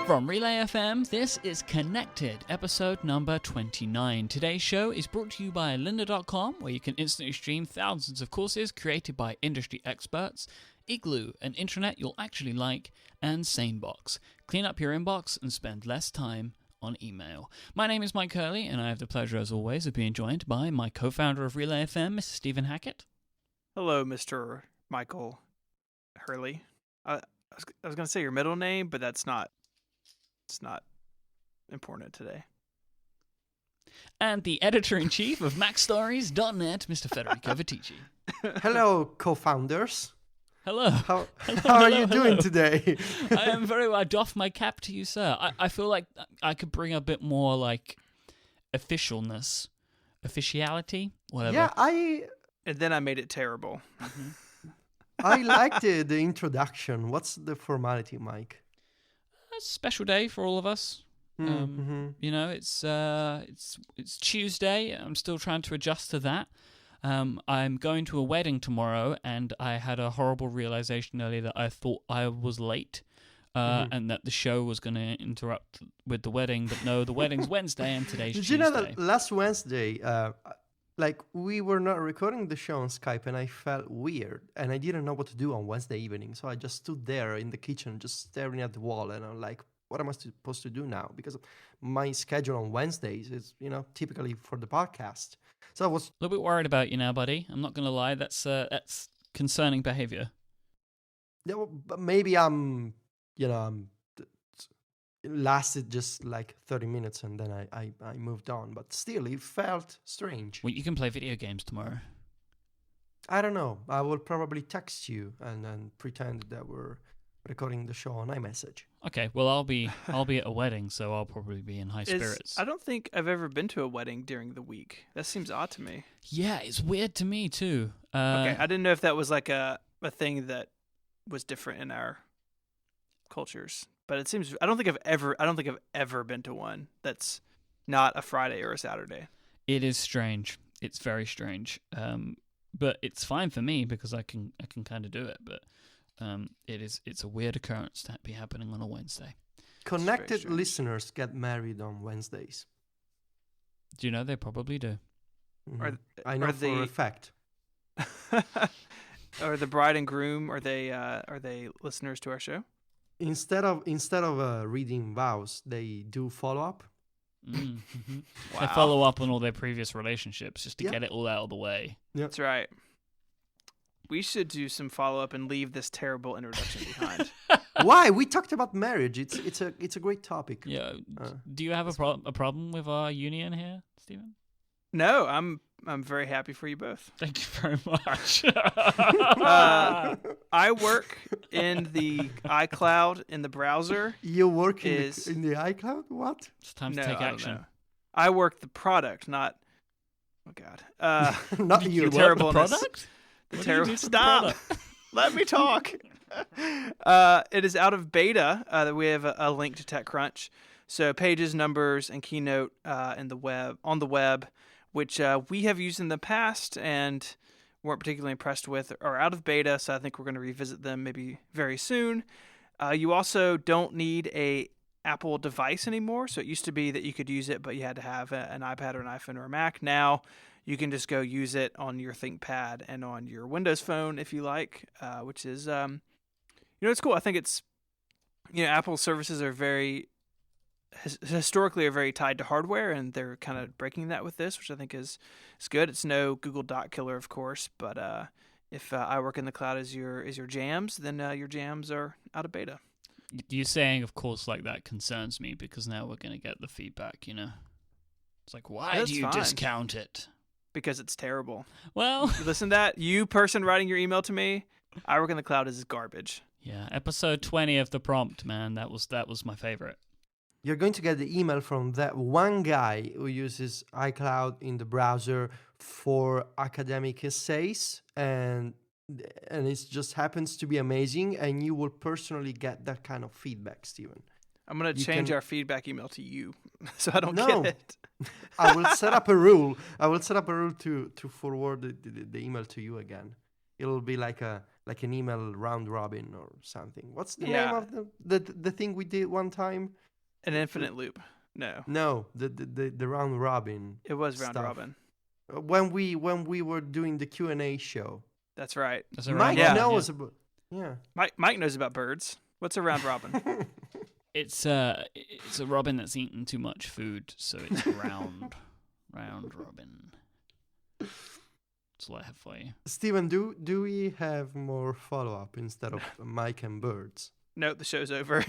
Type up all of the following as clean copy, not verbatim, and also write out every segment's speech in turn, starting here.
From Relay FM, this is Connected, episode number 29. Today's show is brought to you by lynda.com, where you can instantly stream thousands of courses created by industry experts, Igloo, an intranet you'll actually like, and Sanebox. Clean up your inbox and spend less time on email. My name is Myke Hurley, and I have the pleasure, as always, of being joined by my co-founder of Relay FM, Mr. Stephen Hackett. Hello, Mr. Michael Hurley. I was going to say your middle name, but it's not important today. And the editor-in-chief of MacStories.net, Mr. Federico Viticci. Hello, co-founders. Hello. How are you doing today? I am very well. I doff my cap to you, sir. I feel like I could bring a bit more, like, officiality, whatever. Yeah, And then I made it terrible. Mm-hmm. I liked the introduction. What's the formality, Mike? A special day for all of us. Mm-hmm. You know, it's Tuesday. I'm still trying to adjust to that. I'm going to a wedding tomorrow, and I had a horrible realization earlier that I thought I was late, and that the show was going to interrupt with the wedding. But no, the wedding's Wednesday, and today's Tuesday. Did you know that last Wednesday, we were not recording the show on Skype, and I felt weird, and I didn't know what to do on Wednesday evening, so I just stood there in the kitchen, just staring at the wall, and I'm like, what am I supposed to do now? Because my schedule on Wednesdays is, typically for the podcast. So I was a little bit worried about you now, buddy. I'm not going to lie. That's concerning behavior. Yeah, but maybe I'm lasted just like 30 minutes and then I moved on. But still, it felt strange. Well, you can play video games tomorrow. I don't know. I will probably text you and then pretend that we're recording the show on iMessage. Okay, well, I'll be at a wedding, so I'll probably be in high spirits. I don't think I've ever been to a wedding during the week. That seems odd to me. Yeah, it's weird to me too. Okay, I didn't know if that was like a thing that was different in our cultures, but it seems I don't think I've ever been to one that's not a Friday or a Saturday. It is strange. It's very strange. But it's fine for me because I can kind of do it, but it's a weird occurrence to be happening on a Wednesday. Connected listeners get married on Wednesdays. Do you know they probably do? Mm-hmm. I know for a fact. Are the bride and groom are they listeners to our show? Instead of reading vows, they do follow up. Mm-hmm. Wow. They follow up on all their previous relationships just to get it all out of the way. Yep. That's right. We should do some follow-up and leave this terrible introduction behind. Why? We talked about marriage. It's a great topic. Yeah. Do you have a problem with our union here, Stephen? No, I'm very happy for you both. Thank you very much. I work in the iCloud in the browser. You work in the iCloud? What? It's time to take action. I work the product, not. Oh God. Not you. You Terribleness. work the product? The What do you terrible. do to the Stop. product? Let me talk. It is out of beta. That we have a link to TechCrunch. So pages, numbers, and Keynote on the web, which we have used in the past and weren't particularly impressed with, are out of beta. So I think we're going to revisit them maybe very soon. You also don't need a Apple device anymore. So it used to be that you could use it, but you had to have an iPad or an iPhone or a Mac. Now you can just go use it on your ThinkPad and on your Windows phone if you like, which is, it's cool. I think it's, Apple services are historically very tied to hardware, and they're kind of breaking that with this, which I think is good. It's no Google Doc killer, of course, but if iWork in the cloud is your jams, then your jams are out of beta. You saying, of course, like that concerns me because now we're going to get the feedback, It's like, why That's do you fine. discount it? Because it's terrible. Well, You listen to that? You person writing your email to me, iWork in the cloud is garbage. yeah, episode 20 of The Prompt, man, that was my favorite. You're going to get the email from that one guy who uses iCloud in the browser for academic essays, and it just happens to be amazing, and you will personally get that kind of feedback, Stephen. I'm going to change our feedback email to you so I don't No. get it. I will set up a rule. To forward the email to you again. it'll be like an email round robin or something. What's the Yeah. name of the thing we did one time? An infinite loop. No, No, the round robin. it was round stuff. robin. When we were doing the Q&A show. That's right. That's a Mike round robin, knows about. Yeah. Mike knows about birds. What's a round robin? It's a robin that's eaten too much food, so it's round robin. That's all I have for you. Stephen, do we have more follow-up instead of Mike and birds? No, the show's over.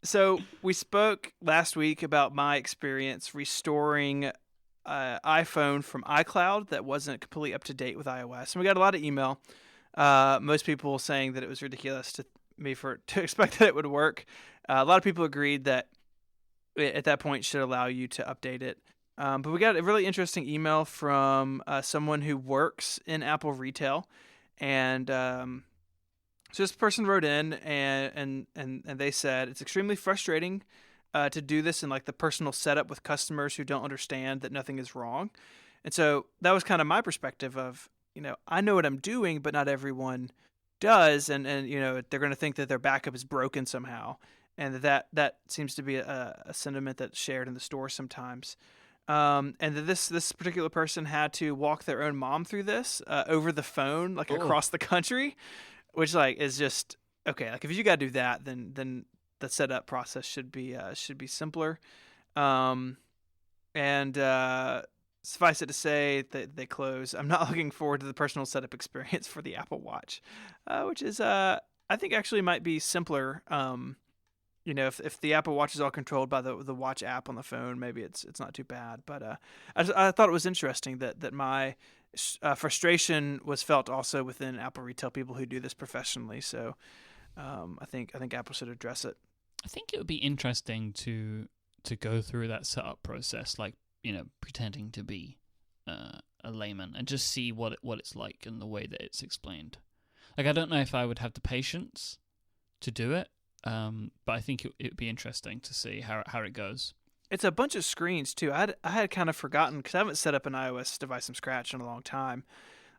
So we spoke last week about my experience restoring iPhone from iCloud that wasn't completely up to date with iOS, and we got a lot of email. Most people saying that it was ridiculous to expect that it would work. A lot of people agreed that at that point should allow you to update it. But we got a really interesting email from someone who works in Apple retail, and so this person wrote in and they said it's extremely frustrating to do this in like the personal setup with customers who don't understand that nothing is wrong. And so that was kind of my perspective of, I know what I'm doing, but not everyone does, and they're going to think that their backup is broken somehow, and that seems to be a sentiment that's shared in the store sometimes. And that this particular person had to walk their own mom through this over the phone, like across the country, which like is just okay. Like if you got to do that, then the setup process should be simpler. Suffice it to say that they close. I'm not looking forward to the personal setup experience for the Apple Watch, which is I think actually might be simpler. If the Apple Watch is all controlled by the Watch app on the phone, maybe it's not too bad. But I thought it was interesting that my frustration was felt also within Apple retail people who do this professionally. So I think Apple should address it. I think it would be interesting to go through that setup process, like pretending to be a layman, and just see what it's like and the way that it's explained. Like I don't know if I would have the patience to do it. But I think it would be interesting to see how it goes. It's a bunch of screens too. I had kind of forgotten because I haven't set up an iOS device from scratch in a long time.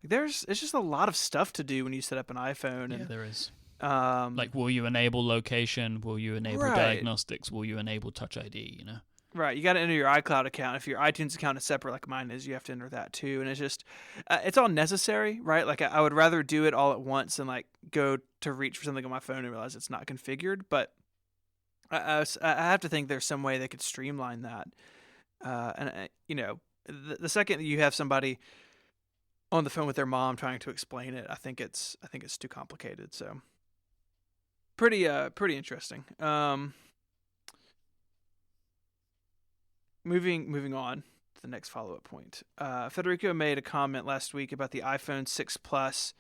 It's just a lot of stuff to do when you set up an iPhone. And, there is. Like, will you enable location? Will you enable diagnostics? Will you enable Touch ID? Right, you got to enter your iCloud account. If your iTunes account is separate, like mine is, you have to enter that too. And it's just, it's all necessary, right? Like I would rather do it all at once and like go to reach for something on my phone and realize it's not configured. But I have to think there's some way they could streamline that. The second that you have somebody on the phone with their mom trying to explain it, I think it's too complicated. So pretty interesting. Moving on to the next follow-up point. Federico made a comment last week about the iPhone 6 Plus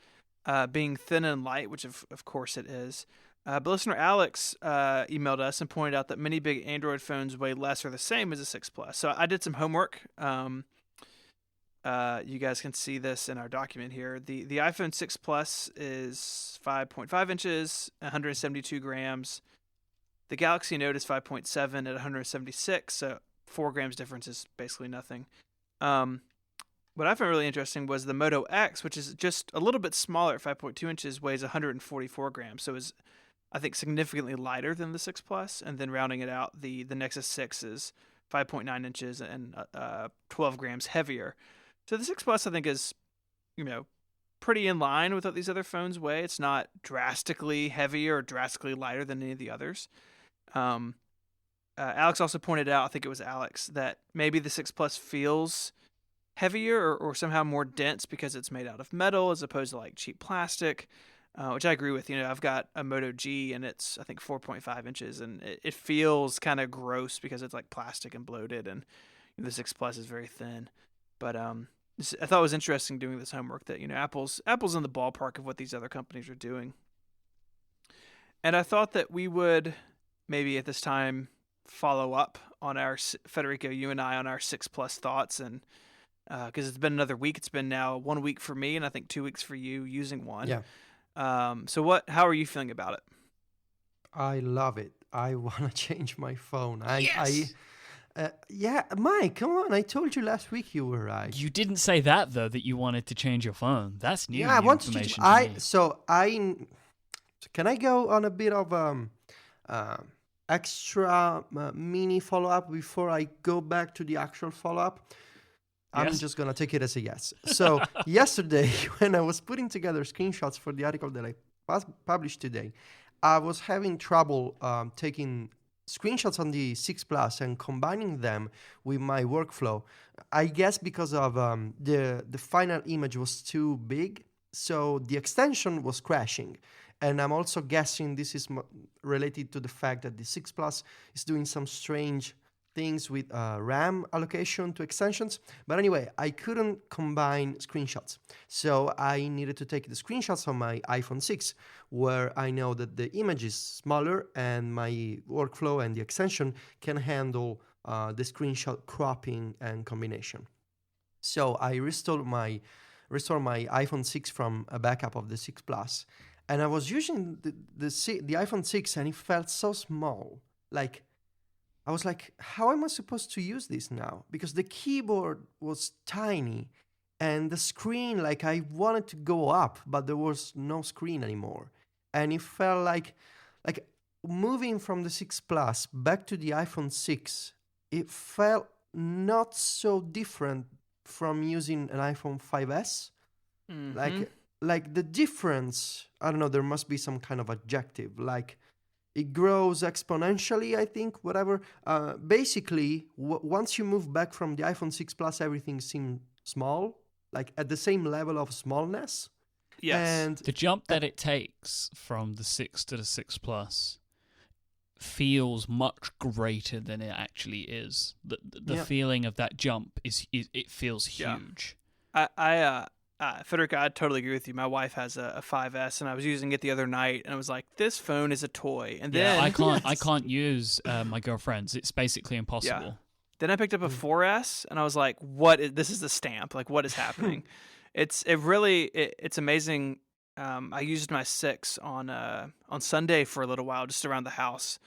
being thin and light, which of course it is. But listener Alex emailed us and pointed out that many big Android phones weigh less or the same as a 6 Plus. So I did some homework. You guys can see this in our document here. The iPhone 6 Plus is 5.5 inches, 172 grams. The Galaxy Note is 5.7 at 176, so 4 grams difference is basically nothing. What I found really interesting was the Moto X, which is just a little bit smaller at 5.2 inches, weighs 144 grams. So is, I think, significantly lighter than the 6 Plus. And then rounding it out, the Nexus 6 is 5.9 inches and 12 grams heavier. So the 6 Plus, I think, is, pretty in line with what these other phones weigh. It's not drastically heavier or drastically lighter than any of the others. Alex also pointed out, I think it was Alex, that maybe the 6 Plus feels heavier or somehow more dense because it's made out of metal as opposed to like cheap plastic, which I agree with. I've got a Moto G and it's, I think, 4.5 inches and it feels kind of gross because it's like plastic and bloated, and the 6 Plus is very thin. But I thought it was interesting doing this homework that, Apple's in the ballpark of what these other companies are doing. And I thought that we would maybe at this time follow up on our, Federico, you and I, on our 6 Plus thoughts, and because it's been another week. It's been now 1 week for me and I think 2 weeks for you using one. Yeah. So how are you feeling about it? I love it. I want to change my phone. Yes! Yeah, Mike, come on. I told you last week you were right. You didn't say that though, that you wanted to change your phone. That's new Yeah, I want to information change. to me. Can I go on a bit of uh, extra mini follow up before I go back to the actual follow up? I'm Yes. just gonna take it as a yes. So yesterday, when I was putting together screenshots for the article that I published today, I was having trouble taking screenshots on the 6 Plus and combining them with my workflow. I guess because of the final image was too big, so the extension was crashing. And I'm also guessing this is related to the fact that the 6 Plus is doing some strange things with RAM allocation to extensions. But anyway, I couldn't combine screenshots. So I needed to take the screenshots on my iPhone 6, where I know that the image is smaller and my workflow and the extension can handle the screenshot cropping and combination. So I restored my iPhone 6 from a backup of the 6 Plus. And I was using the iPhone 6 and it felt so small. Like, I was like, how am I supposed to use this now? Because the keyboard was tiny and the screen, like I wanted to go up, but there was no screen anymore. And it felt like moving from the 6 Plus back to the iPhone 6, it felt not so different from using an iPhone 5S. Mm-hmm. Like the difference, I don't know, there must be some kind of adjective, like it grows exponentially, I think, whatever. Basically, once you move back from the iPhone 6 Plus, everything seemed small, like at the same level of smallness. Yes. And The jump that it takes from the 6 to the 6 Plus feels much greater than it actually is. The feeling of that jump is it feels huge. Federico, I totally agree with you. My wife has a 5S, and I was using it the other night, and I was like, "This phone is a toy." And then I can't use my girlfriend's. It's basically impossible. Yeah. Then I picked up a 4S, and I was like, this is a stamp. Like, what is happening? It's amazing. I used my 6 on Sunday for a little while, just around the house,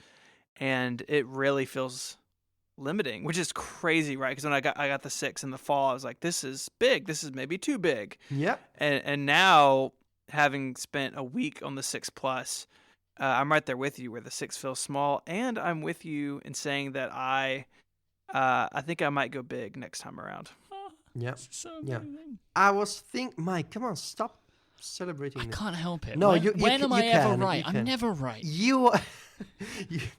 and it really feels limiting, which is crazy, right? Because when I got the 6 in the fall, I was like, this is big. This is maybe too big. yeah, And now, having spent a week on the 6 Plus, I'm right there with you where the 6 feels small, and I'm with you in saying that I think I might go big next time around. yeah, It's so yeah. amazing. I was Mike, come on, stop celebrating I this. can't help it. No, when am I ever right? you I'm can. never right.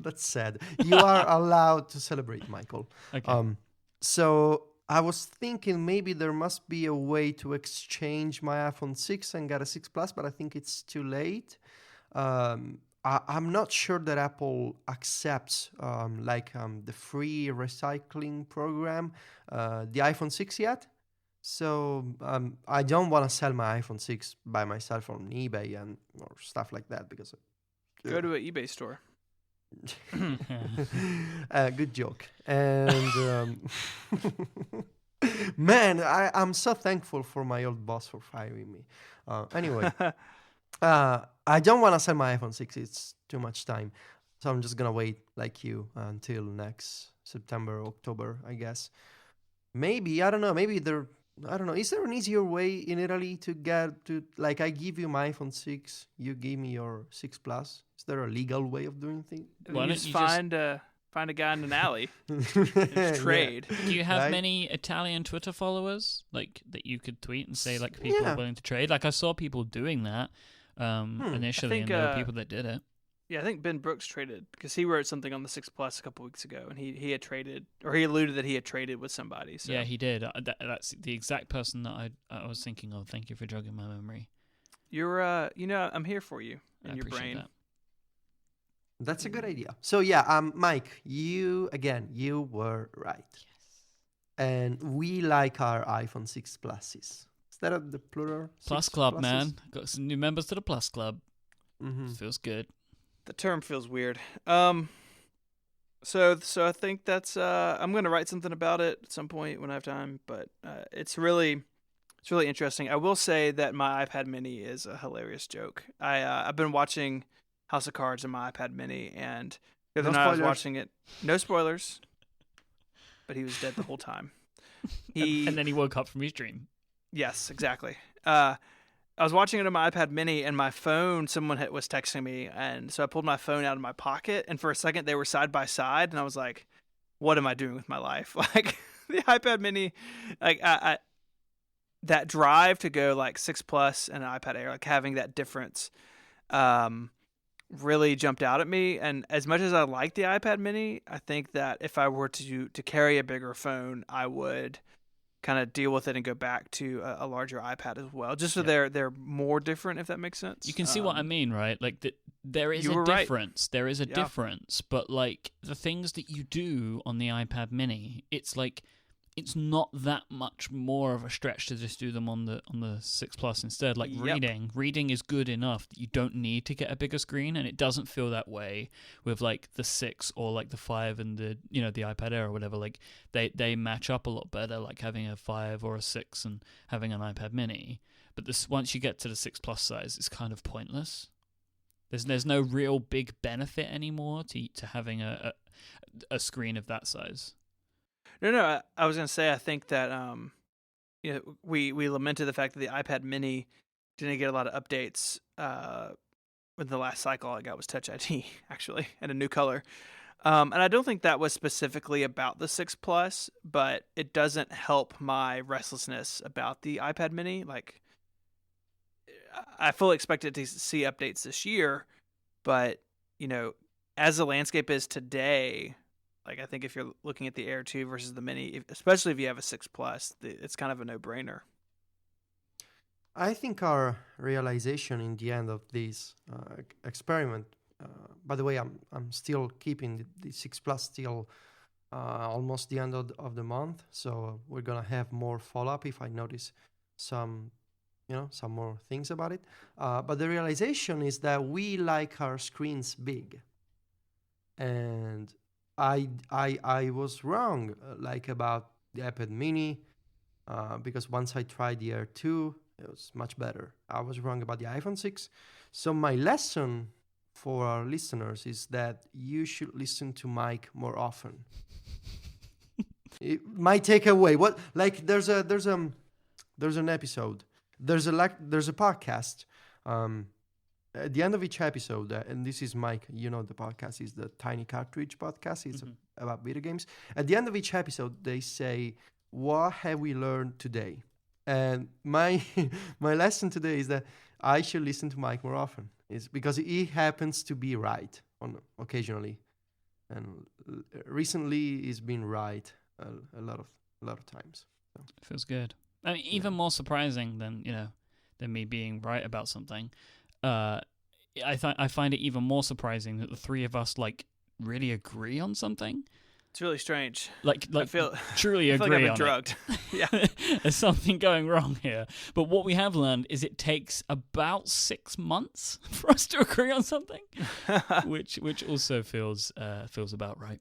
That's sad. You are allowed to celebrate, Michael. Okay. So I was thinking maybe there must be a way to exchange my iPhone 6 and get a 6 Plus, but I think it's too late. I'm not sure that Apple accepts the free recycling program, the iPhone 6 yet. So I don't want to sell my iPhone 6 by myself on eBay or stuff like that because Go to an eBay store. good joke. And man, I'm so thankful for my old boss for firing me. Anyway, I don't want to sell my iPhone 6. It's too much time. So I'm just going to wait like you until next September, October, I guess. Maybe, I don't know, is there an easier way in Italy to get to, like, I give you my iPhone 6, you give me your 6 Plus? Is there a legal way of doing things? Why You don't just you find a guy in an alley and just trade. Do you have Right? many Italian Twitter followers, like, that you could tweet and say, like, people Yeah. are willing to trade? Like, I saw people doing that initially, think, and there were people that did it. Yeah, I think Ben Brooks traded because he wrote something on the 6 Plus a couple weeks ago, and he had traded, or he alluded that he had traded with somebody. So. Yeah, he did. That's the exact person that I was thinking of. Thank you for jogging my memory. You're, I'm here for you I in your appreciate brain. that. That's a good idea. So yeah, Mike, you were right. Yes. And we like our iPhone 6 Pluses. Is that the plural? Plus 6 Club, pluses? man. Got some new members to the Plus Club. Mm-hmm. Feels good. The term feels weird. So I think that's I'm gonna write something about it at some point when I have time. But it's really interesting. I will say that my iPad Mini is a hilarious joke. I've been watching House of Cards on my iPad Mini, and the other No night I was spoilers. watching it. No spoilers. but he was dead the whole time. And then he woke up from his dream. Yes, exactly. I was watching it on my iPad mini, and my phone, someone was texting me, and so I pulled my phone out of my pocket, and for a second they were side by side, and I was like, what am I doing with my life? Like, the iPad mini, like, that drive to go, like, 6 Plus and an iPad Air, like, having that difference really jumped out at me, and as much as I like the iPad mini, I think that if I were to carry a bigger phone, I would kind of deal with it and go back to a larger iPad as well, just so they're more different, if that makes sense. You can see what I mean, right? Like, there is a difference. Right. There is a difference, but like the things that you do on the iPad mini, it's like it's not that much more of a stretch to just do them on the 6 Plus instead. Like reading is good enough that you don't need to get a bigger screen, and it doesn't feel that way with like the 6 or like the 5 and the the iPad Air or whatever. Like they match up a lot better, like having a 5 or a 6 and having an iPad mini. But once you get to the 6 Plus size, it's kind of pointless. There's no real big benefit anymore to having a screen of that size. No, I was going to say, I think that we lamented the fact that the iPad mini didn't get a lot of updates. With the last cycle I got was Touch ID, actually, and a new color. And I don't think that was specifically about the 6 Plus, but it doesn't help my restlessness about the iPad mini. Like, I fully expected to see updates this year, but, as the landscape is today, like, I think if you're looking at the Air 2 versus the Mini, especially if you have a 6 Plus, it's kind of a no-brainer. I think our realization in the end of this experiment, by the way, I'm still keeping the 6 Plus till almost the end of the month, so we're going to have more follow-up if I notice some more things about it. But the realization is that we like our screens big. And I was wrong, like about the iPad mini, because once I tried the Air 2, it was much better. I was wrong about the iPhone 6. So my lesson for our listeners is that you should listen to Myke more often. My takeaway, there's an episode, there's a podcast. At the end of each episode, and this is Myke, the podcast is the Tiny Cartridge podcast. It's about video games. At the end of each episode, they say, what have we learned today? And my lesson today is that I should listen to Myke more often. It's because he happens to be right occasionally. And recently he's been right a lot of times. So. It feels good. I mean, even more surprising than me being right about something. I find it even more surprising that the three of us really agree on something. It's really strange. Like I feel truly I feel agree like I've on been drugged. Yeah, there's something going wrong here. But what we have learned is it takes about 6 months for us to agree on something, which also feels about right.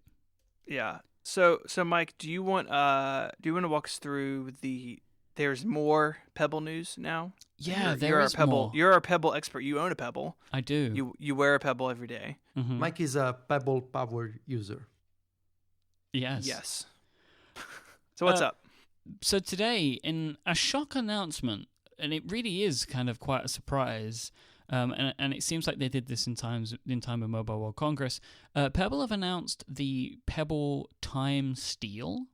Yeah. So Myke, do you want to walk us through there's more Pebble news now? Yeah, you're is more. You're a Pebble expert. You own a Pebble. I do. You wear a Pebble every day. Mm-hmm. Myke is a Pebble power user. Yes. So what's up? So today, in a shock announcement, and it really is kind of quite a surprise, and it seems like they did this in time of Mobile World Congress, Pebble have announced the Pebble Time Steel.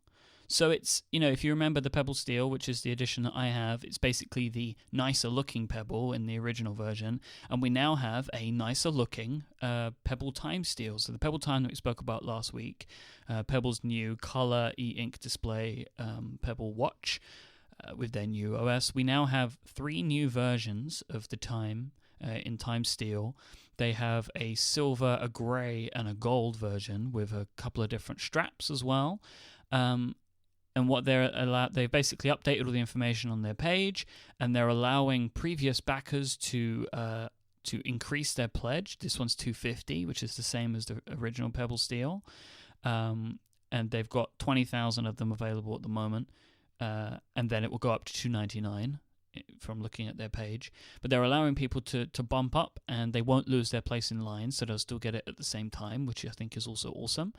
So it's, if you remember the Pebble Steel, which is the edition that I have, it's basically the nicer looking Pebble in the original version. And we now have a nicer looking Pebble Time Steel. So the Pebble Time that we spoke about last week, Pebble's new color e-ink display Pebble Watch with their new OS. We now have 3 new versions of the Time in Time Steel. They have a silver, a gray, and a gold version with a couple of different straps as well. And what they've basically updated all the information on their page, and they're allowing previous backers to increase their pledge. This one's $250, which is the same as the original Pebble Steel, and they've got 20,000 of them available at the moment, and then it will go up to $299 from looking at their page. But they're allowing people to bump up, and they won't lose their place in line, so they'll still get it at the same time, which I think is also awesome.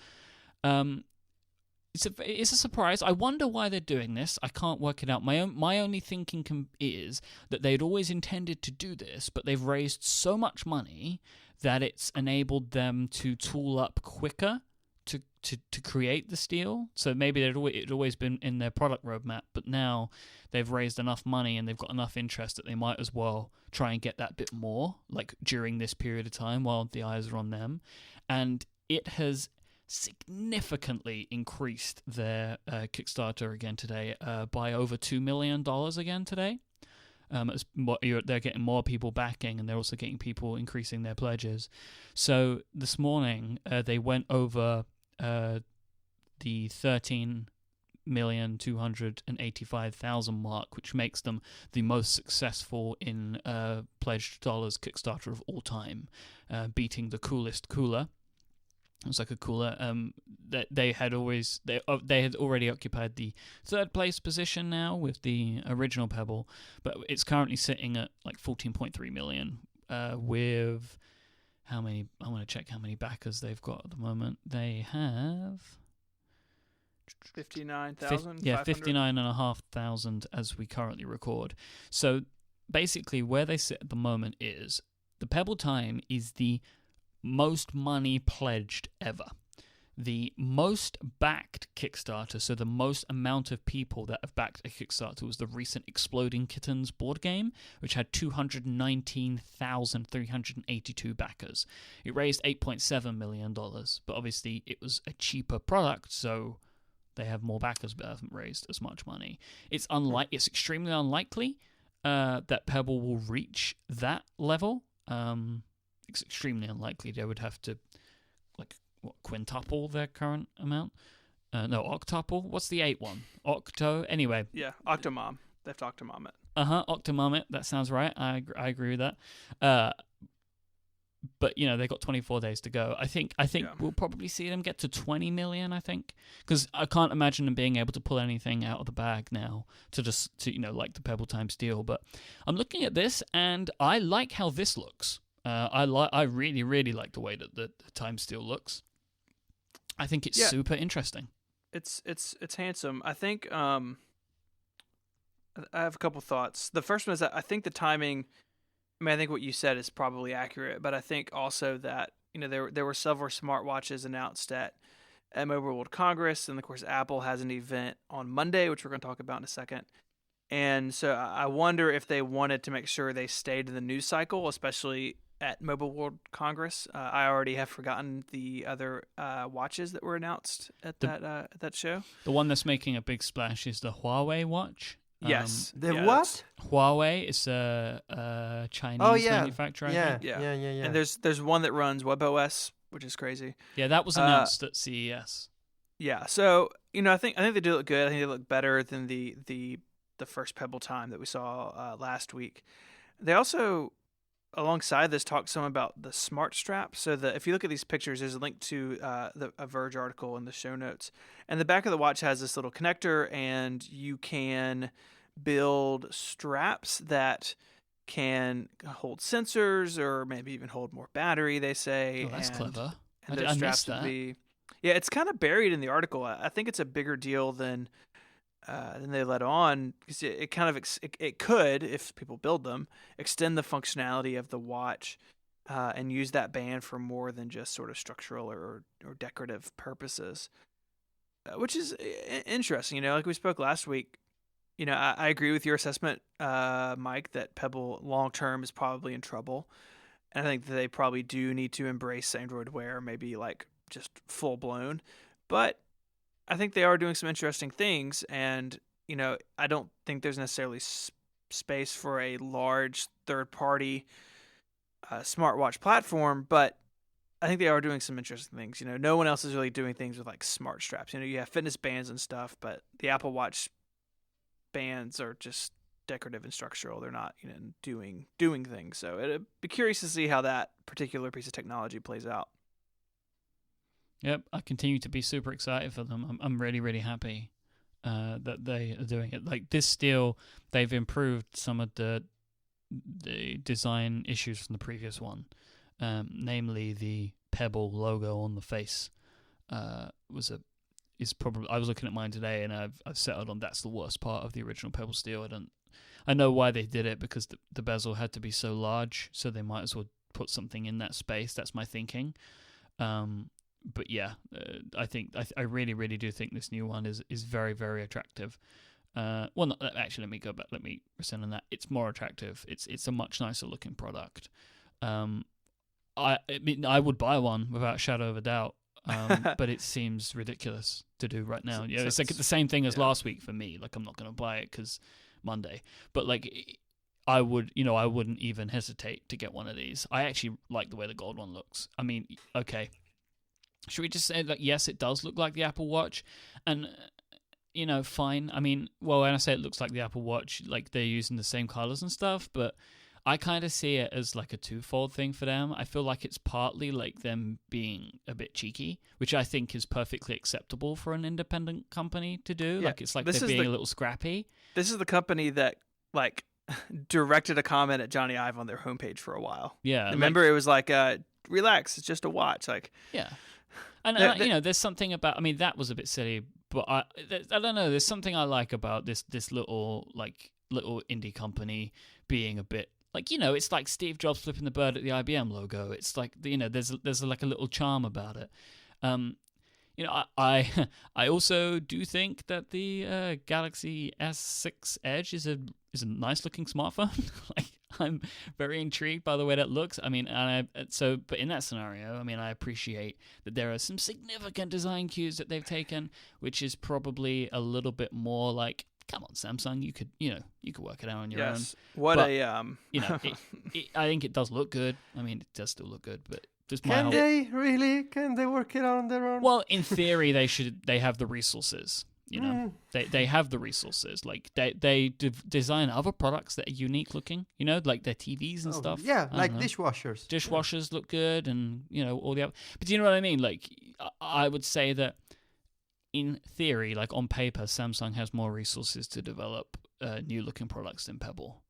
it's a surprise. I wonder why they're doing this. I can't work it out. My only thinking is that they'd always intended to do this, but they've raised so much money that it's enabled them to tool up quicker to create the steel. So maybe it'd always been in their product roadmap, but now they've raised enough money and they've got enough interest that they might as well try and get that bit more, like during this period of time while the eyes are on them. And it has significantly increased their Kickstarter again today by over $2 million again today. They're getting more people backing, and they're also getting people increasing their pledges. So this morning they went over the 13,285,000 mark, which makes them the most successful in pledged dollars Kickstarter of all time, beating the Coolest Cooler. It was like a cooler. That they had already occupied the third place position now with the original Pebble, but it's currently sitting at like 14.3 million. With how many? I want to check how many backers they've got at the moment. They have 59,000. 59,500 as we currently record. So basically, where they sit at the moment is the Pebble Time is the most money pledged ever. The most backed Kickstarter, so the most amount of people that have backed a Kickstarter, was the recent Exploding Kittens board game, which had 219,382 backers. It raised $8.7 million, but obviously it was a cheaper product, so they have more backers but haven't raised as much money. It's extremely unlikely that Pebble will reach that level. It's extremely unlikely. They would have to quintuple their current amount. No, octuple. What's the 8 one? Octo. Anyway. Yeah, Octomom. They have to Octomom it. Octomom it. That sounds right. I agree with that. But they've got 24 days to go. I think we'll probably see them get to 20 million. I think, because I can't imagine them being able to pull anything out of the bag now to like the Pebble Time Steel. But I'm looking at this and I like how this looks. I really, really like the way that the Time Steel looks. I think it's super interesting. It's handsome. I think I have a couple thoughts. The first one is that I think the timing. I mean, I think what you said is probably accurate, but I think also that there were several smartwatches announced at Mobile World Congress, and of course Apple has an event on Monday, which we're going to talk about in a second. And so I wonder if they wanted to make sure they stayed in the news cycle, especially at Mobile World Congress. I already have forgotten the other watches that were announced at that show. The one that's making a big splash is the Huawei watch. Yes. What? Huawei is a Chinese manufacturer. Yeah. And there's one that runs WebOS, which is crazy. Yeah, that was announced at CES. Yeah. So I think they do look good. I think they look better than the first Pebble Time that we saw last week. They also, alongside this, talk some about the smart strap. So if you look at these pictures, there's a link to a Verge article in the show notes. And the back of the watch has this little connector, and you can build straps that can hold sensors or maybe even hold more battery, they say. Oh, that's clever. And those straps would be... Yeah, it's kind of buried in the article. I think it's a bigger deal than they let on, because it could, if people build them, extend the functionality of the watch and use that band for more than just sort of structural or decorative purposes, which is interesting. Like we spoke last week, I agree with your assessment, Myke, that Pebble long term is probably in trouble, and I think that they probably do need to embrace Android Wear, maybe like just full blown, but I think they are doing some interesting things, and I don't think there's necessarily space for a large third-party smartwatch platform, but I think they are doing some interesting things. No one else is really doing things with like smart straps. You have fitness bands and stuff, but the Apple Watch bands are just decorative and structural. They're not doing things. So it'd be curious to see how that particular piece of technology plays out. Yep, I continue to be super excited for them. I'm really, really happy that they are doing it. Like this steel, they've improved some of the design issues from the previous one, namely the Pebble logo on the face was probably. I was looking at mine today, and I've settled on that's the worst part of the original Pebble Steel. I know why they did it, because the bezel had to be so large, so they might as well put something in that space. That's my thinking. But yeah, I think I really, really do think this new one is very, very attractive. Well, not, actually, let me go back. Let me rescind on that. It's more attractive. It's a much nicer looking product. I mean, I would buy one without a shadow of a doubt. But it seems ridiculous to do right now. Yeah, it's like the same thing as last week for me. Like, I'm not going to buy it because Monday. But like, I wouldn't even hesitate to get one of these. I actually like the way the gold one looks. I mean, okay. Should we just say that, yes, it does look like the Apple Watch? And, fine. I mean, well, when I say it looks like the Apple Watch, like, they're using the same colors and stuff, but I kind of see it as like a twofold thing for them. I feel like it's partly like them being a bit cheeky, which I think is perfectly acceptable for an independent company to do. Yeah, like, it's like they're being a little scrappy. This is the company that, like, directed a comment at Johnny Ive on their homepage for a while. Yeah. Remember, it was like, relax, it's just a watch. Like, yeah. And, there's something about, I mean, that was a bit silly, but I don't know, there's something I like about this little indie company being a bit, like, it's like Steve Jobs flipping the bird at the IBM logo. It's like, there's like a little charm about it. I also do think that the Galaxy S6 Edge is a nice looking smartphone. Like, I'm very intrigued by the way that looks. I mean, but in that scenario, I mean, I appreciate that there are some significant design cues that they've taken, which is probably a little bit more like, come on, Samsung, you could work it out on your own. I think it does look good. I mean, it does still look good, but just can they work it out on their own? Well, in theory, they have the resources. They have the resources. Like, they design other products that are unique looking. Like their TVs and stuff. Yeah, like dishwashers. Dishwashers look good, and all the other. But do you know what I mean? Like, I would say that in theory, like on paper, Samsung has more resources to develop new looking products than Pebble.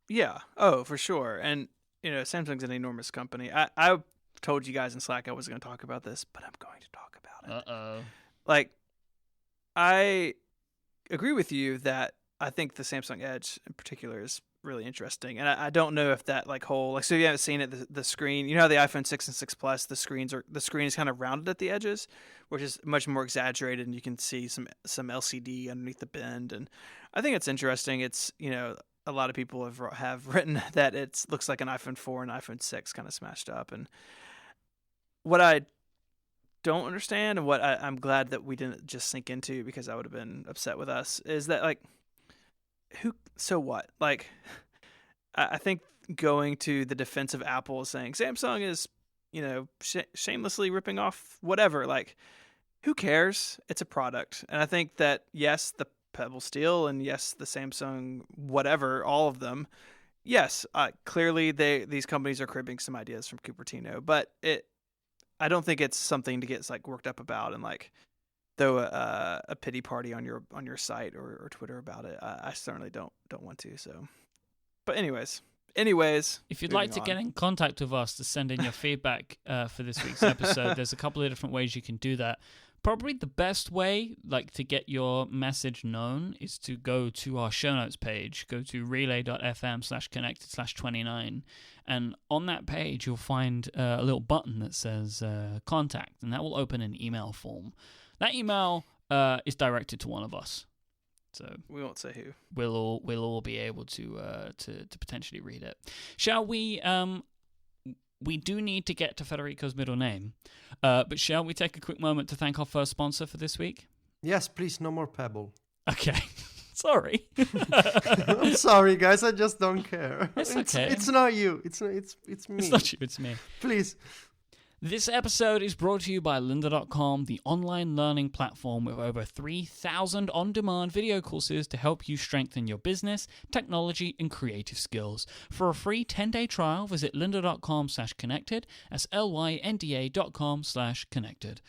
Yeah. Oh, for sure. And Samsung's an enormous company. I told you guys in Slack I was going to talk about this, but I'm going to talk about it. Uh-oh. Like, I agree with you that I think the Samsung Edge in particular is really interesting. And I don't know if that so if you haven't seen it, the screen, how the iPhone 6 and 6 Plus, the screen is kind of rounded at the edges, which is much more exaggerated, and you can see some LCD underneath the bend. And I think it's interesting. It's, a lot of people have written that it looks like an iPhone 4 and iPhone 6 kind of smashed up. And what I don't understand, and what I'm glad that we didn't just sink into, because I would have been upset with us, is that, like, so what? Like, I think going to the defense of Apple, saying Samsung is, shamelessly ripping off whatever, like, who cares? It's a product. And I think that, yes, the Pebble Steel, and yes, the Samsung whatever, all of them, yes, clearly these companies are cribbing some ideas from Cupertino, but I don't think it's something to get like worked up about and like throw a pity party on your site or Twitter about it. I certainly don't want to. So, but anyways, if you'd like to get in contact with us to send in your feedback for this week's episode, there's a couple of different ways you can do that. Probably the best way, like, to get your message known is to go to our show notes page. Go to relay.fm/connected/29. And on that page, you'll find a little button that says contact, and that will open an email form. That email is directed to one of us. So we won't say who. We'll all be able to potentially read it. Shall we? We do need to get to Federico's middle name, but shall we take a quick moment to thank our first sponsor for this week? Yes, please, no more Pebble. Okay. Sorry. I'm sorry, guys. I just don't care. It's okay. It's not you. It's me. It's not you. It's me. Please. This episode is brought to you by lynda.com, the online learning platform with over 3,000 on-demand video courses to help you strengthen your business, technology, and creative skills. For a free 10-day trial, visit lynda.com/connected. That's lynda.com/connected.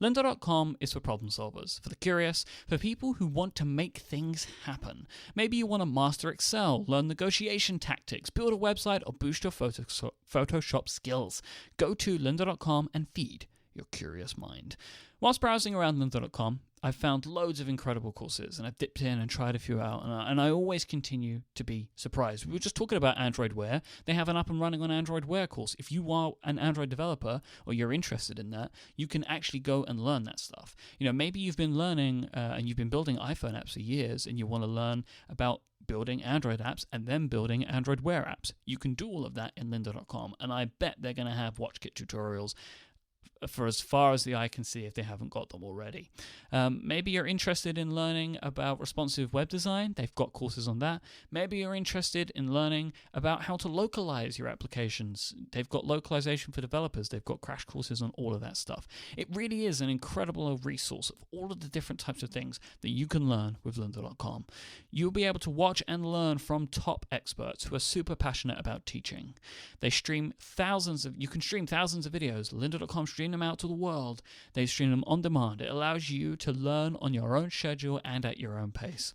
Lynda.com is for problem solvers, for the curious, for people who want to make things happen. Maybe you want to master Excel, learn negotiation tactics, build a website, or boost your Photoshop skills. Go to lynda.com and feed your curious mind. Whilst browsing around lynda.com, I've found loads of incredible courses, and I've dipped in and tried a few out, and I always continue to be surprised. We were just talking about Android Wear. They have an up and running on Android Wear course. If you are an Android developer or you're interested in that, you can actually go and learn that stuff. Maybe you've been learning and you've been building iPhone apps for years, and you want to learn about building Android apps and then building Android Wear apps. You can do all of that in lynda.com, and I bet they're going to have WatchKit tutorials for as far as the eye can see if they haven't got them already. Maybe you're interested in learning about responsive web design. They've got courses on that. Maybe you're interested in learning about how to localize your applications. They've got localization for developers. They've got crash courses on all of that stuff. It really is an incredible resource of all of the different types of things that you can learn with lynda.com. You'll be able to watch and learn from top experts who are super passionate about teaching. You can stream thousands of videos. Lynda.com stream them out to the world. They stream them on demand. It allows you to learn on your own schedule and at your own pace.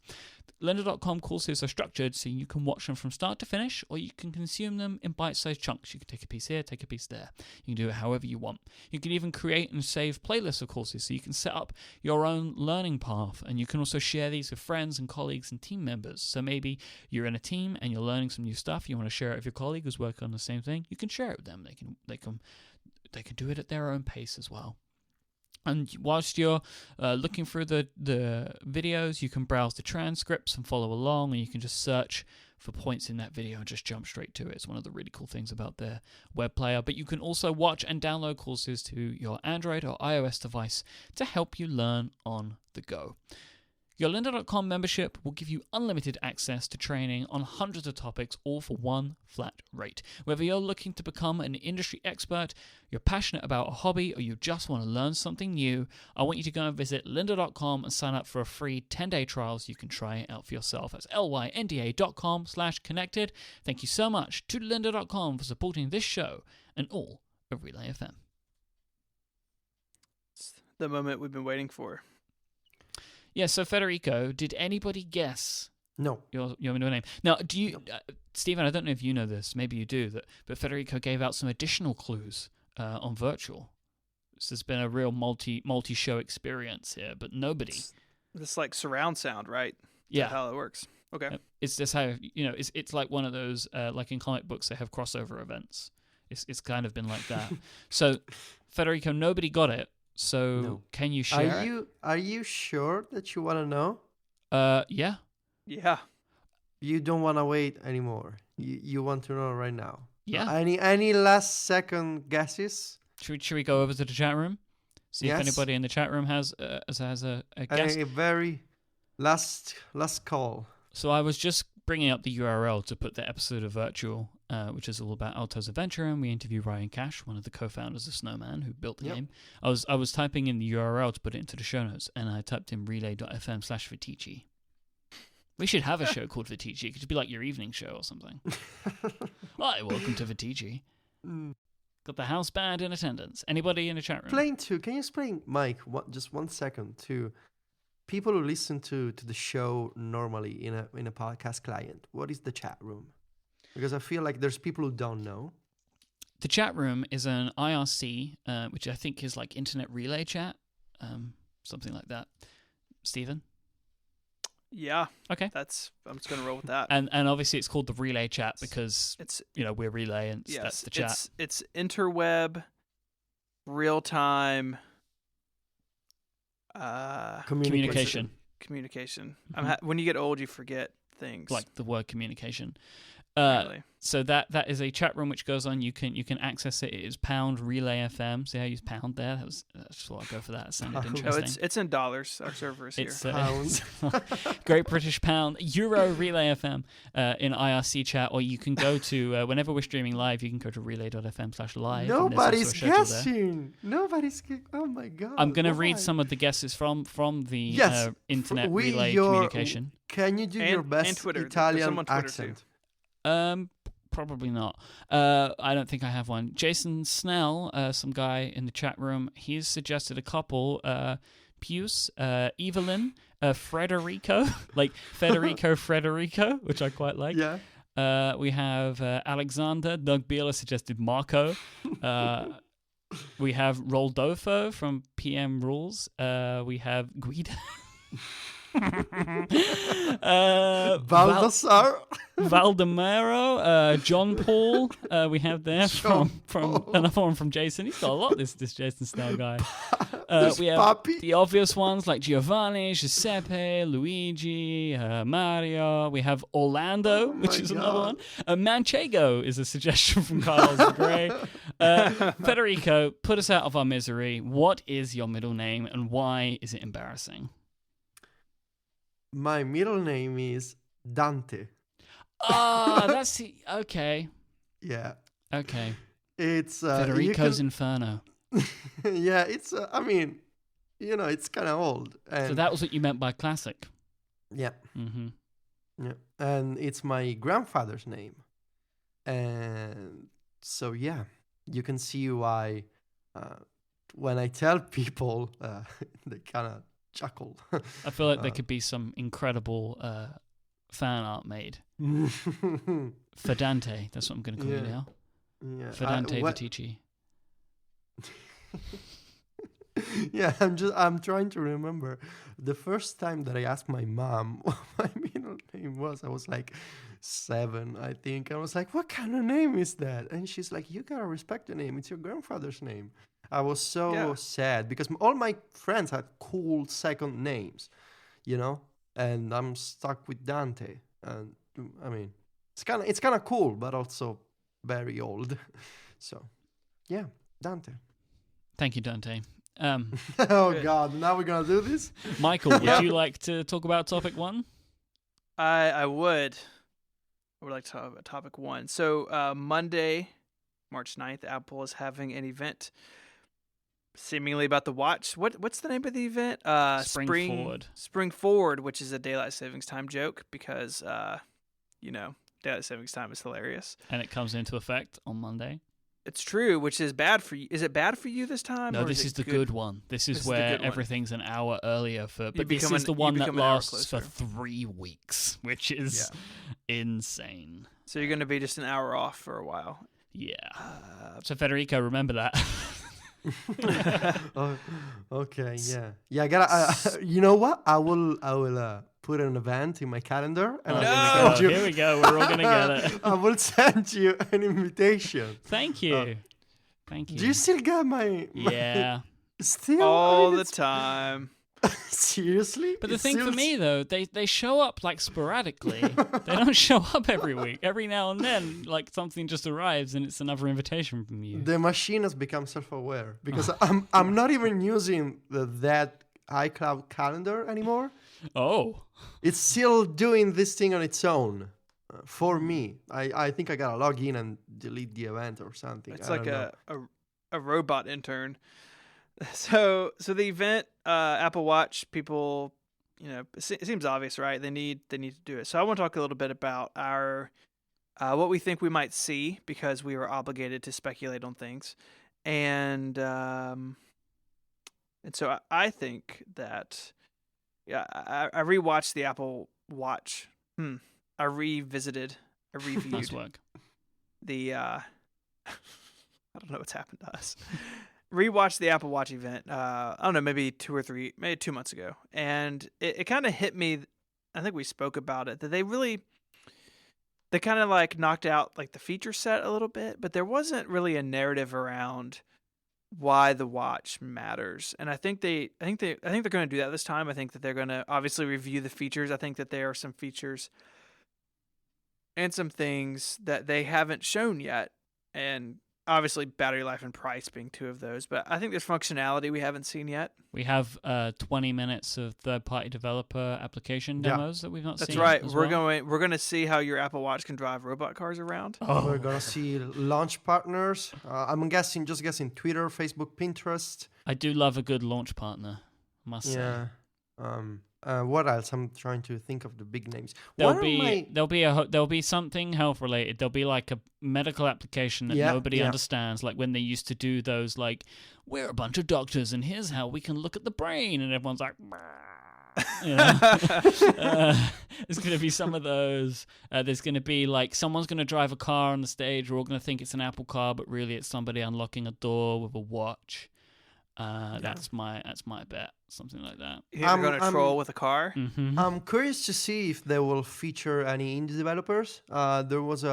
Lynda.com courses are structured so you can watch them from start to finish, or you can consume them in bite-sized chunks. You can take a piece here, take a piece there. You can do it however you want. You can even create and save playlists of courses so you can set up your own learning path, and you can also share these with friends and colleagues and team members. So maybe you're in a team and you're learning some new stuff. You want to share it with your colleague who's working on the same thing. You can share it with them. They can do it at their own pace as well. And whilst you're looking through the videos, you can browse the transcripts and follow along, and you can just search for points in that video and just jump straight to it. It's one of the really cool things about their web player. But you can also watch and download courses to your Android or iOS device to help you learn on the go. Your lynda.com membership will give you unlimited access to training on hundreds of topics, all for one flat rate. Whether you're looking to become an industry expert, you're passionate about a hobby, or you just want to learn something new, I want you to go and visit lynda.com and sign up for a free 10-day trial so you can try it out for yourself. That's lynda.com/connected. Thank you so much to lynda.com for supporting this show and all of Relay FM. It's the moment we've been waiting for. Yeah, so Federico, did anybody guess No. your middle name? Now, do you, Stephen, I don't know if you know this, maybe you do, but Federico gave out some additional clues on virtual. This has been a real multi-show experience here, but nobody. It's like surround sound, right? Yeah. That's how it works. Okay. It's just how, it's like one of those, like in comic books, they have crossover events. It's kind of been like that. So, Federico, nobody got it. So No. Can you share it? Are you sure that you want to know? Yeah. Yeah. You don't want to wait anymore. You want to know right now. Yeah. Any last second guesses? Should we go over to the chat room? See if anybody in the chat room has a guess. A very last call. So I was just bringing up the URL to put the episode of Virtual, which is all about Alto's adventure, and we interview Ryan Cash, one of the co-founders of Snowman, who built the game. I was typing in the URL to put it into the show notes, and I typed in relay.fm/Vitici. We should have a show called Vitici. It could be like your evening show or something. Hi, welcome to Vitici. Got the house band in attendance. Anybody in the chat room? Can you explain, Mike, just 1 second, to people who listen to the show normally in a podcast client? What is the chat room? Because I feel like there's people who don't know. The chat room is an IRC, which I think is like Internet Relay Chat, something like that. Stephen? Yeah. Okay. I'm just going to roll with that. And obviously it's called the Relay Chat because it's we're Relay and that's the chat. It's interweb, real-time communication. Mm-hmm. When you get old, you forget things. Like the word communication. Really. So that is a chat room which goes on. You can access it. It is pound Relay FM. See how I use pound there? That's just what I go for that. It sounded interesting. No, it's in dollars. Our server is here. Pound. Great British pound. Euro Relay FM in IRC chat, or you can go to whenever we're streaming live. You can go to relay.fm/live. Nobody's guessing. Oh my god. I'm gonna read some of the guesses from the internet relay communication. Can you do your best Italian accent? Probably not. I don't think I have one. Jason Snell, some guy in the chat room, he's suggested a couple. Pius, Evelyn, Federico, like Federico, which I quite like. Yeah. We have Alexander. Doug Beeler suggested Marco. We have Roldofo from PM Rules. We have Guido. Baldassar. Valdemaro, John Paul, we have there John from Paul. another one from Jason. He's got a lot. This Jason Snell guy. There's We have Papi. the obvious ones like Giovanni, Giuseppe, Luigi, Mario. We have Orlando, which my is another one. God. Manchego is a suggestion from Carlos Gray. Federico, put us out of our misery. What is your middle name and why is it embarrassing? My middle name is Dante. That's okay. Yeah. Okay. It's Federico's Inferno. yeah, it's I mean, it's kind of old. And So that was what you meant by classic. yeah, Mm-hmm. yeah. And it's my grandfather's name. And so yeah, you can see why when I tell people they kind of chuckle. I feel like there could be some incredible fan art made. Fedante, that's what I'm going to call you Yeah. now. Yeah. Fedante Vitici. Yeah, I'm trying to remember the first time that I asked my mom what my middle name was. I was like 7, I think. I was like, what kind of name is that? And she's like, you gotta respect the name. It's your grandfather's name. I was so sad because all my friends had cool second names, and I'm stuck with Dante. And I mean, it's kind of cool, but also very old. So, yeah, Dante. Thank you, Dante. Oh God! Now we're gonna do this. Michael, would you like to talk about topic 1? I would like to talk about topic 1. So Monday, March 9th, Apple is having an event seemingly about the watch. What's the name of the event? Spring Forward. Spring Forward, which is a daylight savings time joke because daylight savings time is hilarious. And it comes into effect on Monday. It's true, which is bad for you. Is it bad for you this time? No, or this is the good one. This is where the good one. everything's an hour earlier but this become is the you one that become an hour lasts for closer. 3 weeks, which is insane. So you're going to be just an hour off for a while. Yeah. So Federico, remember that. Oh, okay, yeah. I gotta. You know what? I will put an event in my calendar, and Here we go. We're all gonna get it. I will send you an invitation. Thank you. Thank you. Do you still got my Yeah. still All the time. Seriously? But the It's thing for still- me though, they show up like sporadically. They don't show up every week. Every now and then, like something just arrives and it's another invitation from you. the machine has become self-aware because I'm not even using that iCloud calendar anymore. Oh. It's still doing this thing on its own for me. I think I gotta log in and delete the event or something. It's I like don't know. a robot intern. So the event, Apple Watch, people, it seems obvious, right? They need to do it. So I want to talk a little bit about our what we think we might see because we were obligated to speculate on things, and so I think that I rewatched the Apple Watch. I reviewed Nice work. the I don't know what's happened to us. Rewatched the Apple Watch event. I don't know, maybe 2 months ago, and it kind of hit me. I think we spoke about it that they kind of like knocked out like the feature set a little bit, but there wasn't really a narrative around why the watch matters. And I think they're going to do that this time. I think that they're going to obviously review the features. I think that there are some features and some things that they haven't shown yet, and obviously battery life and price being two of those. But I think there's functionality we haven't seen yet. We have 20 minutes of third-party developer application demos that we've not seen. That's right. as We're well. going to see how your Apple Watch can drive robot cars around. Oh. We're gonna see launch partners. I'm guessing Twitter, Facebook, Pinterest. I do love a good launch partner, I must say. Yeah. What else? I'm trying to think of the big names. There'll be something health related. There'll be like a medical application that nobody understands, like when they used to do those like, we're a bunch of doctors and here's how we can look at the brain, and everyone's like, You know? There's going to be some of those. There's going to be like someone's going to drive a car on the stage. We're all going to think it's an Apple car, but really it's somebody unlocking a door with a watch. That's my bet. Something like that. You're going to troll with a car? Mm-hmm. I'm curious to see if they will feature any indie developers. There was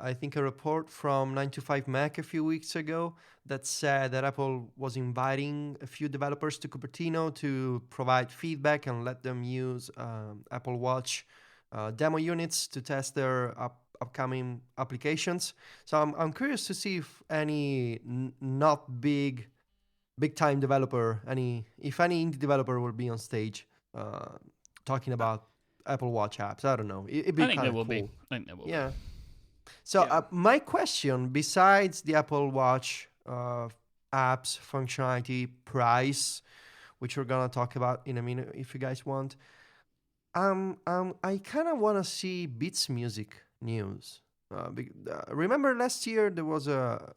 I think a report from 9to5Mac a few weeks ago that said that Apple was inviting a few developers to Cupertino to provide feedback and let them use Apple Watch demo units to test their upcoming applications. So I'm curious to see if any not big time developer, if any indie developer will be on stage talking about Apple Watch apps. I don't know. It'd be I think there will cool. be. I think there will be. Yeah. So my question, besides the Apple Watch apps, functionality, price, which we're gonna talk about in a minute if you guys want, I kind of want to see Beats Music news. Remember last year there was a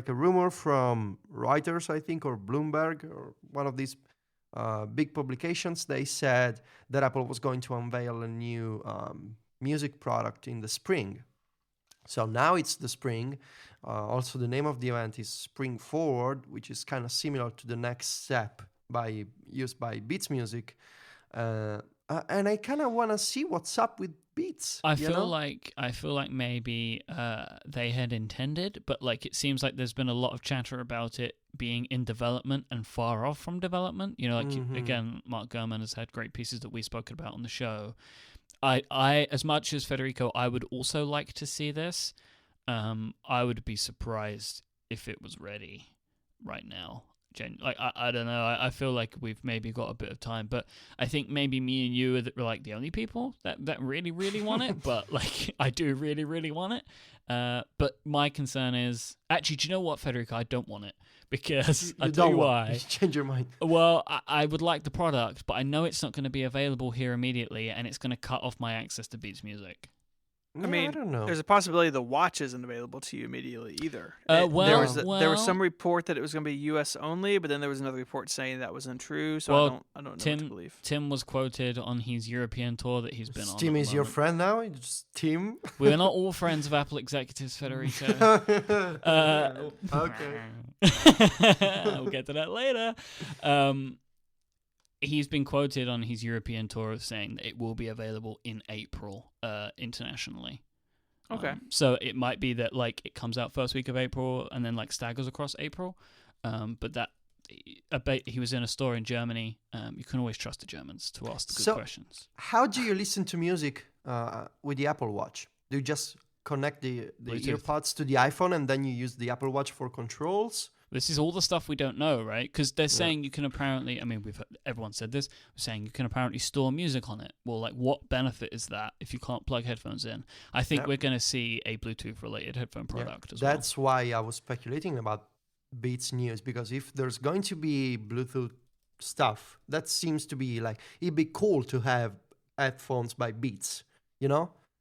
rumor from Reuters, I think, or Bloomberg, or one of these big publications. They said that Apple was going to unveil a new music product in the spring. So now it's the spring. Also, the name of the event is Spring Forward, which is kind of similar to the next step used by Beats Music. And I kind of want to see what's up with Beats. I feel like maybe they had intended, but like it seems like there's been a lot of chatter about it being in development and far off from development. You know, like again, Mark Gurman has had great pieces that we've spoken about on the show. I as much as Federico, I would also like to see this. I would be surprised if it was ready right now. I don't know. I feel like we've maybe got a bit of time, but I think maybe me and you are like the only people that really, really want it. But like, I do really, really want it. But my concern is actually, do you know what, Federico? I don't want it because I'll tell you why. You change your mind. Well, I would like the product, but I know it's not going to be available here immediately, and it's going to cut off my access to Beats Music. I mean, I don't know. There's a possibility the watch isn't available to you immediately either. There was some report that it was going to be U.S. only, but then there was another report saying that was untrue. So I don't know what to believe. Tim was quoted on his European tour that he's been on. Tim is your friend now? It's just Tim? We're not all friends of Apple executives, Federico. Okay. We'll get to that later. He's been quoted on his European tour as saying that it will be available in April internationally. Okay. So it might be that like it comes out first week of April and then like staggers across April. But that he was in a store in Germany. You can always trust the Germans to ask the good questions. How do you listen to music with the Apple Watch? Do you just connect the earpods to the iPhone and then you use the Apple Watch for controls? This is all the stuff we don't know, right? Because they're saying you can apparently, everyone said this, we're saying you can apparently store music on it. Well, like, what benefit is that if you can't plug headphones in? I think we're going to see a Bluetooth-related headphone product as well. That's why I was speculating about Beats News, because if there's going to be Bluetooth stuff, that seems to be like, it'd be cool to have headphones by Beats,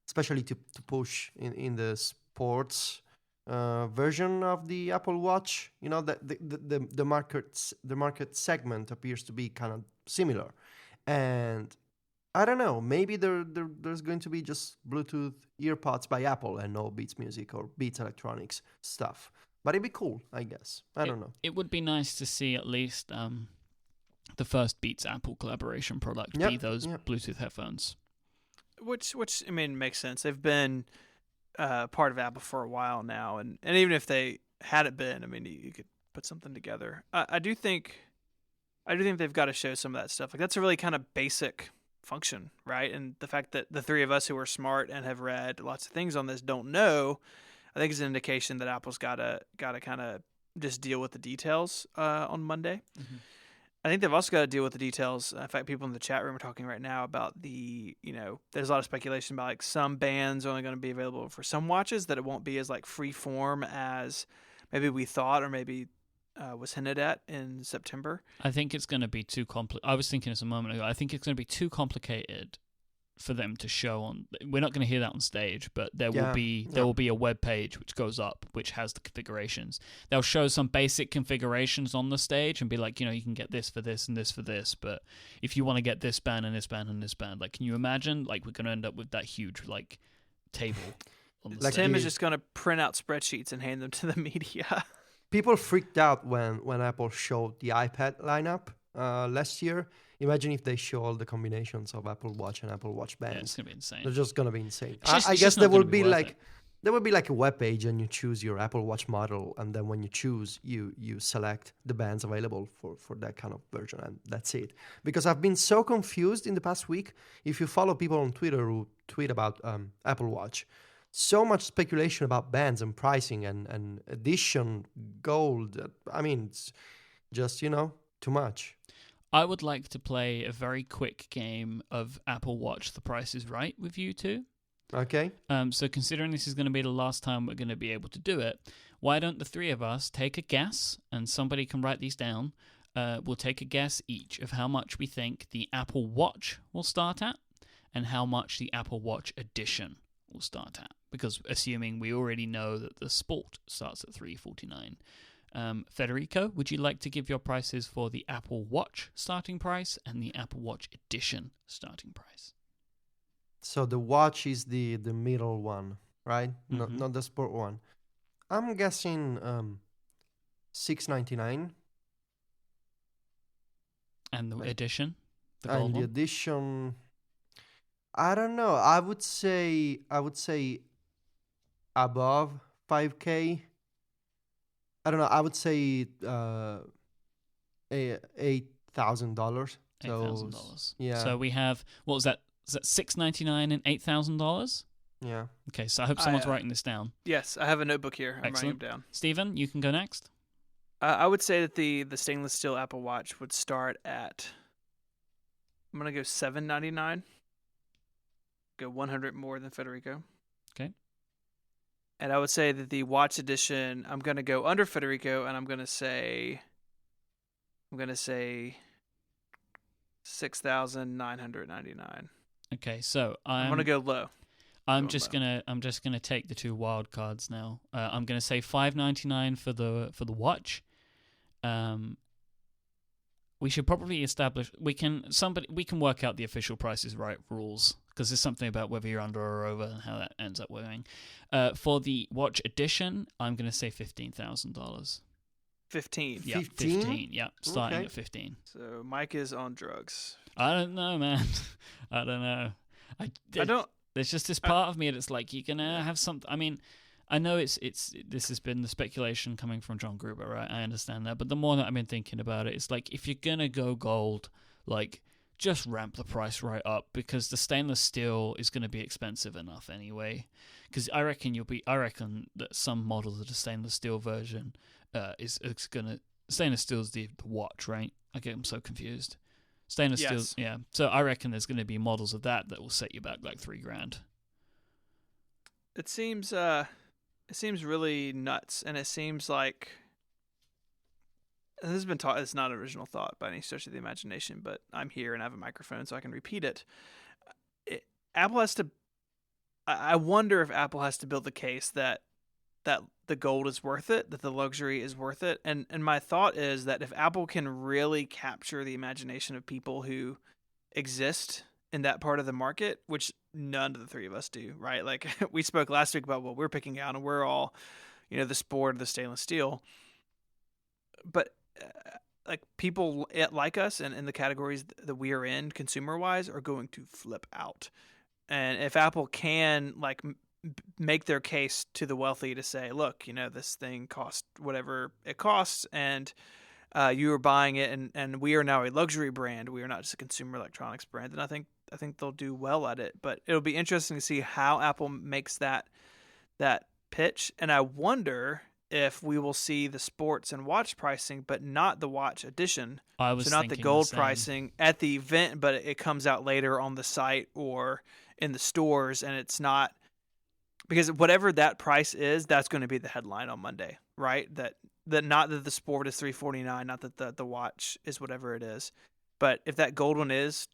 especially to push in the sports version of the Apple Watch. The market segment appears to be kind of similar, and I don't know, maybe there's going to be just Bluetooth earpods by Apple and no Beats Music or Beats Electronics stuff, but it'd be cool, I guess. I don't know. It would be nice to see at least the first Beats Apple collaboration product be those Bluetooth headphones, which makes sense. They've been part of Apple for a while now, and even if they hadn't been, you could put something together. I do think they've got to show some of that stuff. Like, that's a really kind of basic function, right? And the fact that the three of us who are smart and have read lots of things on this don't know, I think is an indication that Apple's got to kind of just deal with the details on Monday. Mm-hmm. I think they've also got to deal with the details. In fact, people in the chat room are talking right now about there's a lot of speculation about like some bands are only going to be available for some watches, that it won't be as like free form as maybe we thought, or maybe was hinted at in September. I think it's going to be too complicated. I was thinking this a moment ago. I think it's going to be too complicated for them to show on. We're not going to hear that on stage, but there Yeah, will be a web page which goes up which has the configurations. They'll show some basic configurations on the stage and be like, you can get this for this and this for this, but if you want to get this band and this band and this band, like, can you imagine? Like, we're going to end up with that huge like table on the Like stage. Tim is just going to print out spreadsheets and hand them to the media. People freaked out when Apple showed the iPad lineup last year. Imagine if they show all the combinations of Apple Watch and Apple Watch bands. Yeah, it's gonna be insane. They're just gonna be insane. It's just- I it's guess just there not gonna will be be worth like it. there will be like a web page, and you choose your Apple Watch model, and then when you choose, you select the bands available for that kind of version, and that's it. Because I've been so confused in the past week. If you follow people on Twitter who tweet about Apple Watch, so much speculation about bands and pricing and edition gold. I mean, it's just too much. I would like to play a very quick game of Apple Watch The Price is Right with you two. Okay. So considering this is going to be the last time we're going to be able to do it, why don't the three of us take a guess, and somebody can write these down. We'll take a guess each of how much we think the Apple Watch will start at and how much the Apple Watch Edition will start at. Because assuming we already know that the Sport starts at $349. Federico, would you like to give your prices for the Apple Watch starting price and the Apple Watch Edition starting price? So the watch is the middle one, right? Mhm. Not the sport one. I'm guessing $699. And the Like- edition? The gold And the one? edition, I don't know. I would say above 5K. I don't know. I would say $8,000. So $8,000. yeah. So we have, what was that? Is that $699 and $8,000? yeah. Okay, so I hope someone's I, writing this down. Yes, I have a notebook here. I'm Excellent. writing them down. Stephen, you can go next. I would say that the stainless steel Apple Watch would start at, I'm going to go $799. Go 100 more than Federico. Okay. And I would say that the watch edition, I'm going to go under Federico, and I'm going to say $6,999. Okay, so I'm going to go low. I'm going just low. gonna take the two wild cards now. I'm gonna say $599 for the watch. We should probably establish we can work out the official prices right rules, because there's something about whether you're under or over and how that ends up working. For the watch edition, I'm gonna say $15,000. 15. Yeah, 15? 15. Yeah, starting Okay. at 15. So Mike is on drugs. I don't know, man. I don't know. I don't. There's just this part of me that's like, you're gonna have something. I mean, I know this has been the speculation coming from John Gruber, right? I understand that, but the more that I've been thinking about it, it's like, if you're gonna go gold, like, just ramp the price right up, because the stainless steel is gonna be expensive enough anyway. Because I reckon that some models of the stainless steel version stainless steel is the watch, right? I get them so confused. Stainless steel, Yes. yeah. So I reckon there's going to be models of that will set you back like $3,000. It seems really nuts, and it seems like, and this has been taught. It's not an original thought by any stretch of the imagination, but I'm here and I have a microphone, so I can repeat it. Apple has to. I wonder if Apple has to build the case that the gold is worth it, that the luxury is worth it, and my thought is that if Apple can really capture the imagination of people who exist in that part of the market, which none of the three of us do, right? Like, we spoke last week about what we're picking out, and we're all, the sport, the stainless steel. But like, people like us and in the categories that we are in, consumer wise, are going to flip out. And if Apple can make their case to the wealthy to say, look, this thing cost whatever it costs, and you are buying it, and we are now a luxury brand. We are not just a consumer electronics brand. And I think they'll do well at it. But it'll be interesting to see how Apple makes that pitch. And I wonder if we will see the sports and watch pricing, but not the watch edition. I was so not the thinking gold same. pricing at the event, but it comes out later on the site or in the stores, and it's not, because whatever that price is, that's going to be the headline on Monday, right? That not that the sport is $349, not that the watch is whatever it is, but if that gold one is,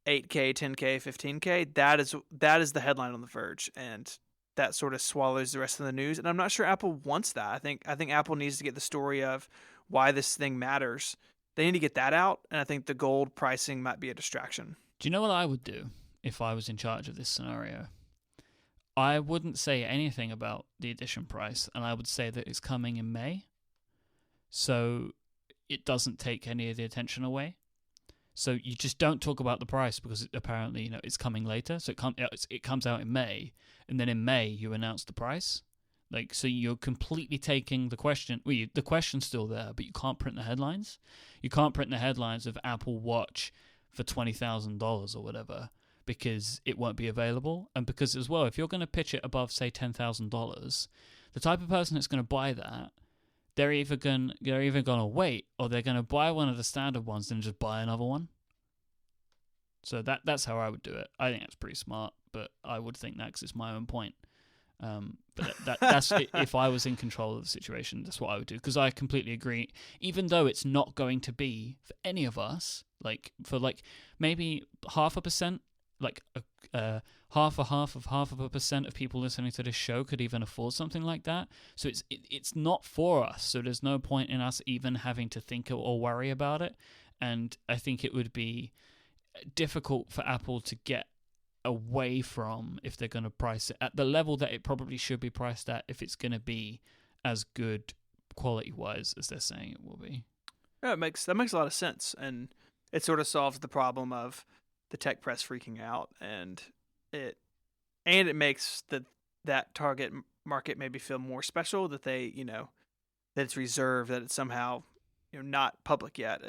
8K, 10K, 15K. That is the headline on The Verge, and that sort of swallows the rest of the news. And I'm not sure Apple wants that. I think Apple needs to get the story of why this thing matters. They need to get that out, and I think the gold pricing might be a distraction. Do you know what I would do if I was in charge of this scenario? I wouldn't say anything about the edition price, and I would say that it's coming in May, so it doesn't take any of the attention away. So you just don't talk about the price because apparently it's coming later. So it comes out in May, and then in May you announce the price. Like, so you're completely taking the question. Well, the question's still there, but you can't print the headlines. You can't print the headlines of Apple Watch for $20,000 or whatever because it won't be available, and because as well, if you're going to pitch it above say $10,000, the type of person that's going to buy that, they're either going to wait or they're going to buy one of the standard ones and just buy another one. So that's how I would do it. I think that's pretty smart, but I would think that because it's my own point. But that's if I was in control of the situation, that's what I would do, because I completely agree. Even though it's not going to be for any of us, like for like maybe 0.5%, like half of 0.5% of people listening to this show could even afford something like that. So it's not for us. So there's no point in us even having to think or worry about it. And I think it would be difficult for Apple to get away from if they're going to price it at the level that it probably should be priced at, if it's going to be as good quality wise as they're saying it will be. Yeah, that makes a lot of sense, and it sort of solves the problem of the tech press freaking out, and it makes that target market maybe feel more special, that they that it's reserved, that it's somehow not public yet.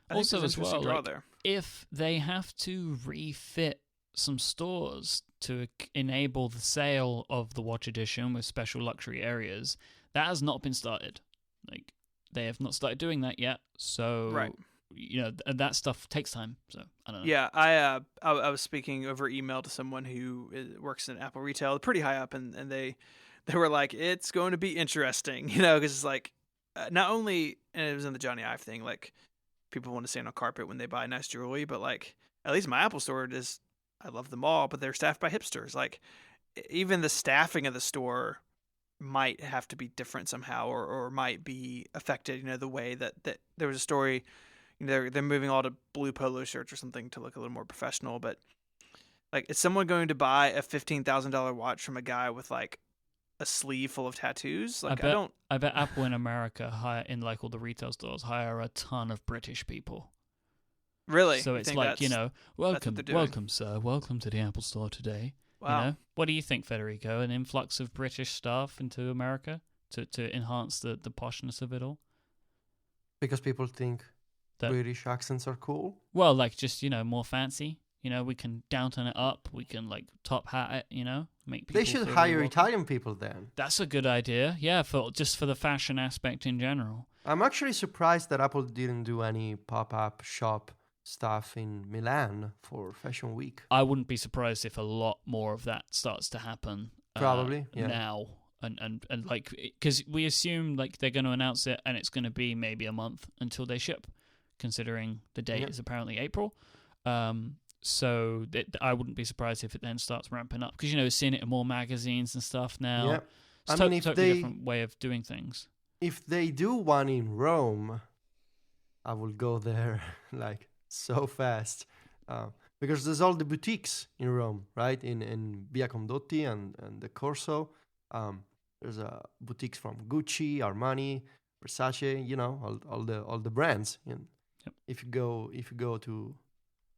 I also think as well, like, there. If they have to refit some stores to enable the sale of the watch edition with special luxury areas, that has not been started. Like, they have not started doing that yet, so right. That stuff takes time. So I don't know. Yeah, I was speaking over email to someone who works in Apple retail, pretty high up, and they were like, it's going to be interesting, because it's like not only, and it was in the Johnny Ive thing, like people want to stand on carpet when they buy nice jewelry, but like at least my Apple store is, I love them all, but they're staffed by hipsters. Like, even the staffing of the store might have to be different somehow, or might be affected. The way that there was a story, they're moving all to blue polo shirts or something to look a little more professional. But like, is someone going to buy a $15,000 watch from a guy with like a sleeve full of tattoos? Like, I bet Apple in America hire, in like all the retail stores, hire a ton of British people. Really? So it's like, welcome, sir. Welcome to the Apple Store today. Wow. What do you think, Federico? An influx of British staff into America to enhance the poshness of it all? Because people think that British accents are cool? Well, like, just, more fancy. We can downturn it up. We can, like, top hat it, make people. They should hire Italian people then. That's a good idea. Yeah, for the fashion aspect in general. I'm actually surprised that Apple didn't do any pop-up shop stuff in Milan for Fashion Week. I wouldn't be surprised if a lot more of that starts to happen. Probably, yeah. Now. And like, because we assume like they're going to announce it and it's going to be maybe a month until they ship, considering the date is apparently April. So I wouldn't be surprised if it then starts ramping up, because we're seeing it in more magazines and stuff now. Yeah. It's a totally different way of doing things. If they do one in Rome, I will go there like so fast, because there's all the boutiques in Rome, right? In Via Condotti and the Corso. There's boutiques from Gucci, Armani, Versace, all the brands. Yep. If you go to,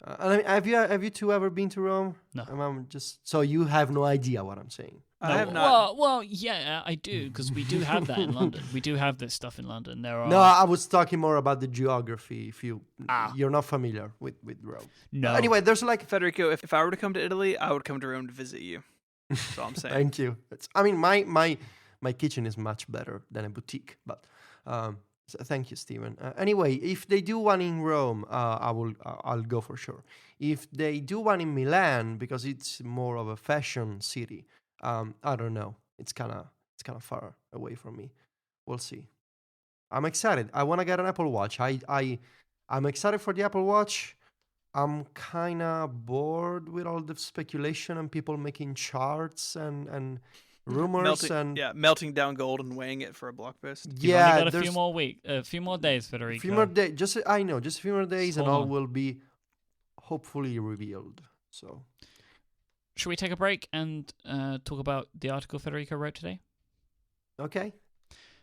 have you two ever been to Rome? No. So you have no idea what I'm saying. I have not. Well, yeah, I do, because we do have that in London. We do have this stuff in London. There are. No, I was talking more about the geography. If you're not familiar with Rome. No. Anyway, there's like Federico. If I were to come to Italy, I would come to Rome to visit you. That's all I'm saying. Thank you. My kitchen is much better than a boutique, but so thank you, Stephen. Anyway, if they do one in Rome, I'll go for sure. If they do one in Milan, because it's more of a fashion city, I don't know. It's kind of far away from me. We'll see. I'm excited. I want to get an Apple Watch. I'm excited for the Apple Watch. I'm kind of bored with all the speculation and people making charts and rumors melting down gold and weighing it for a blog post. You've only got a there's few more days, a Federico. few more days. Just a few more days, Just and hold all on. will be hopefully revealed. So, Should we take a break and talk about the article Federico wrote today? okay.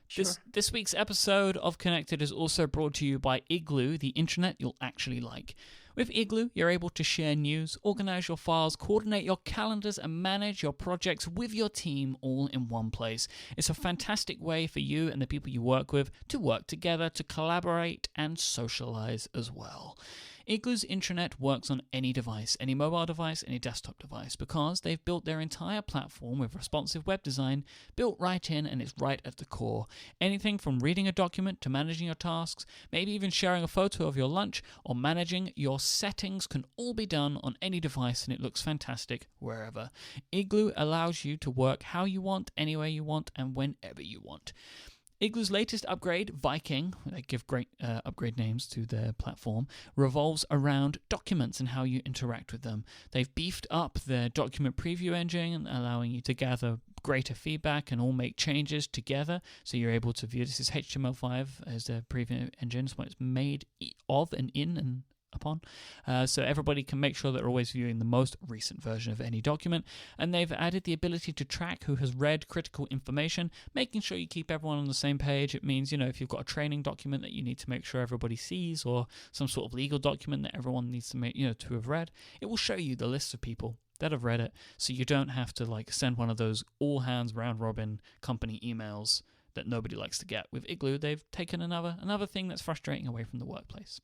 Sure. This week's episode of Connected is also brought to you by Igloo, the internet you'll actually like. With Igloo, you're able to share news, organize your files, coordinate your calendars, and manage your projects with your team all in one place. It's a fantastic way for you and the people you work with to work together, to collaborate, and socialize as well. Igloo's intranet works on any device, any mobile device, any desktop device, because they've built their entire platform with responsive web design built right in, and it's right at the core. Anything from reading a document to managing your tasks, maybe even sharing a photo of your lunch or managing your settings can all be done on any device, and it looks fantastic wherever. Igloo allows you to work how you want, anywhere you want, and whenever you want. Igloo's latest upgrade, Viking, they give great upgrade names to their platform, revolves around documents and how you interact with them. They've beefed up their document preview engine, allowing you to gather greater feedback and all make changes together, so you're able to view. This is HTML5 as their preview engine, it's what it's made of and in and upon, so everybody can make sure that they're always viewing the most recent version of any document. And they've added the ability to track who has read critical information, making sure you keep everyone on the same page. It means, if you've got a training document that you need to make sure everybody sees, or some sort of legal document that everyone needs to make, to have read, it will show you the list of people that have read it, so you don't have to send one of those all hands round robin company emails that nobody likes to get. With Igloo, they've taken another thing that's frustrating away from the workplace.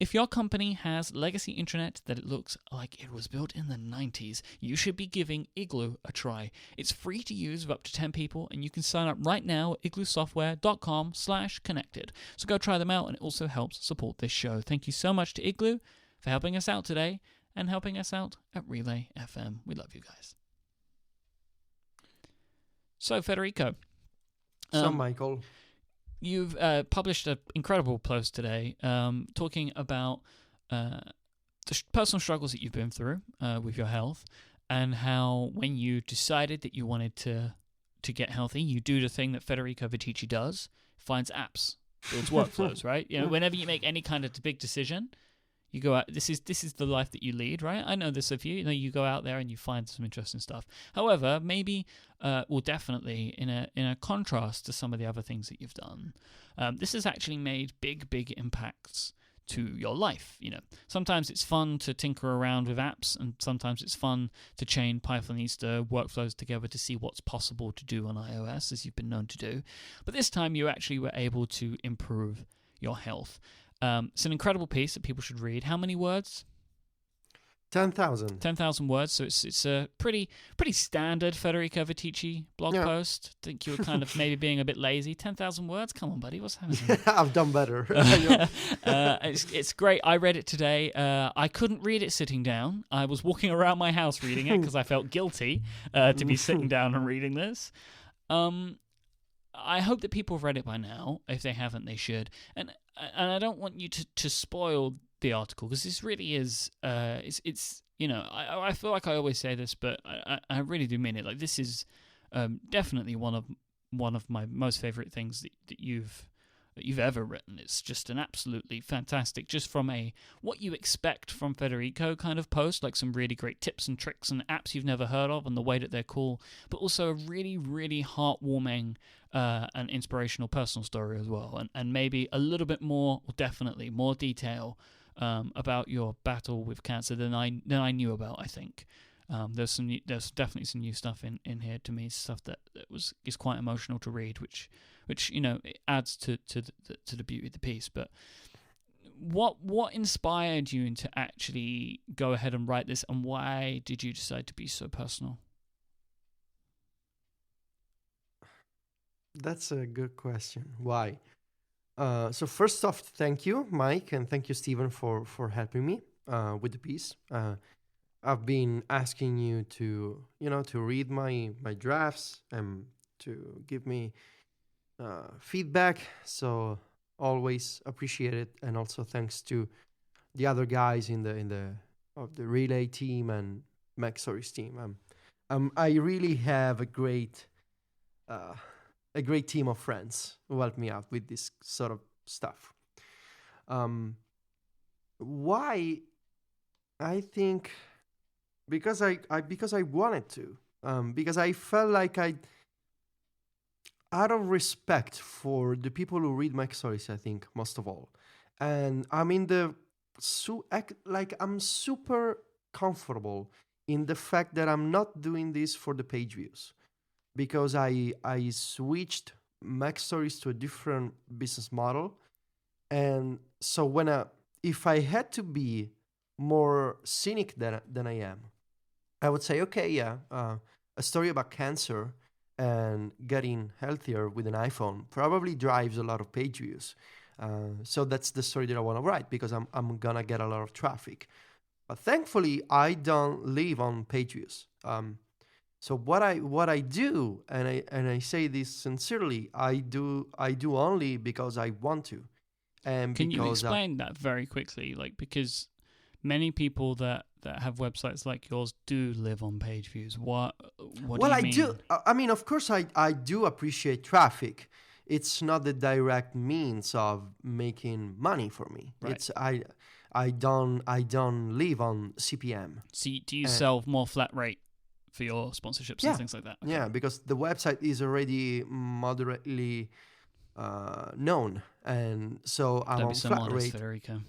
If your company has legacy intranet that it looks like it was built in the 90s, you should be giving Igloo a try. It's free to use with up to 10 people, and you can sign up right now at igloosoftware.com/connected. So go try them out, and it also helps support this show. Thank you so much to Igloo for helping us out today and helping us out at Relay FM. We love you guys. So, Federico. Michael. You've published an incredible post today talking about the personal struggles that you've been through with your health, and how when you decided that you wanted to get healthy, you do the thing that Federico Viticci does, finds apps, builds workflows, right? Whenever you make any kind of big decision, you go out. This is the life that you lead, right? I know this of you. You go out there and you find some interesting stuff. However, maybe, definitely in a contrast to some of the other things that you've done, this has actually made big impacts to your life. Sometimes it's fun to tinker around with apps, and sometimes it's fun to chain Pythonista workflows together to see what's possible to do on iOS, as you've been known to do. But this time, you actually were able to improve your health. It's an incredible piece that people should read. How many words? 10,000. 10,000 words. So it's a pretty standard Federico Viticci blog post. I think you were kind of maybe being a bit lazy. 10,000 words? Come on, buddy. What's happening? I've done better. It's great. I read it today. I couldn't read it sitting down. I was walking around my house reading it because I felt guilty to be sitting down and reading this. I hope that people have read it by now. If they haven't, they should. And I don't want you to spoil the article, because this really is. It's I feel like I always say this, but I really do mean it. This is definitely one of my most favorite things that you've ever written. It's just an absolutely fantastic, just from what you expect from Federico kind of post, some really great tips and tricks and apps you've never heard of and the way that they're cool, but also a really, really heartwarming and inspirational personal story as well, and maybe a little bit more, or definitely more detail about your battle with cancer than I knew about. I think there's definitely some new stuff in here to me, stuff that is quite emotional to read, which it adds to the beauty of the piece. But what inspired you to actually go ahead and write this, and why did you decide to be so personal? That's a good question. Why? So first off, thank you, Myke, and thank you, Stephen, for helping me with the piece. I've been asking you to read my drafts and to give me feedback. So always appreciate it, and also thanks to the other guys in the of the relay team and Mac Stories team. I really have uh, a great team of friends who help me out with this sort of stuff. Um, why? I think because I wanted to. Because I felt like out of respect for the people who read Mac Stories, I think most of all, and I'm in the like I'm super comfortable in the fact that I'm not doing this for the page views because I switched Mac Stories to a different business model, and so if I had to be more cynic than I am, I would say, okay, yeah, a story about cancer and getting healthier with an iPhone probably drives a lot of page views. So that's the story that I want to write because I'm gonna get a lot of traffic. But thankfully, I don't live on page views. So what I do, and I say this sincerely, I do only because I want to, and Can you because explain that very quickly? Like, because many people that have websites like yours do live on page views. What well, do you I mean? do. I mean, of course, I do appreciate traffic. It's not the direct means of making money for me. Right. It's I don't live on CPM. So do you sell more flat rate for your sponsorships and things like that? Okay. Yeah, because the website is already moderately known, and so I'm Don't on be so flat modest, rate. Federico.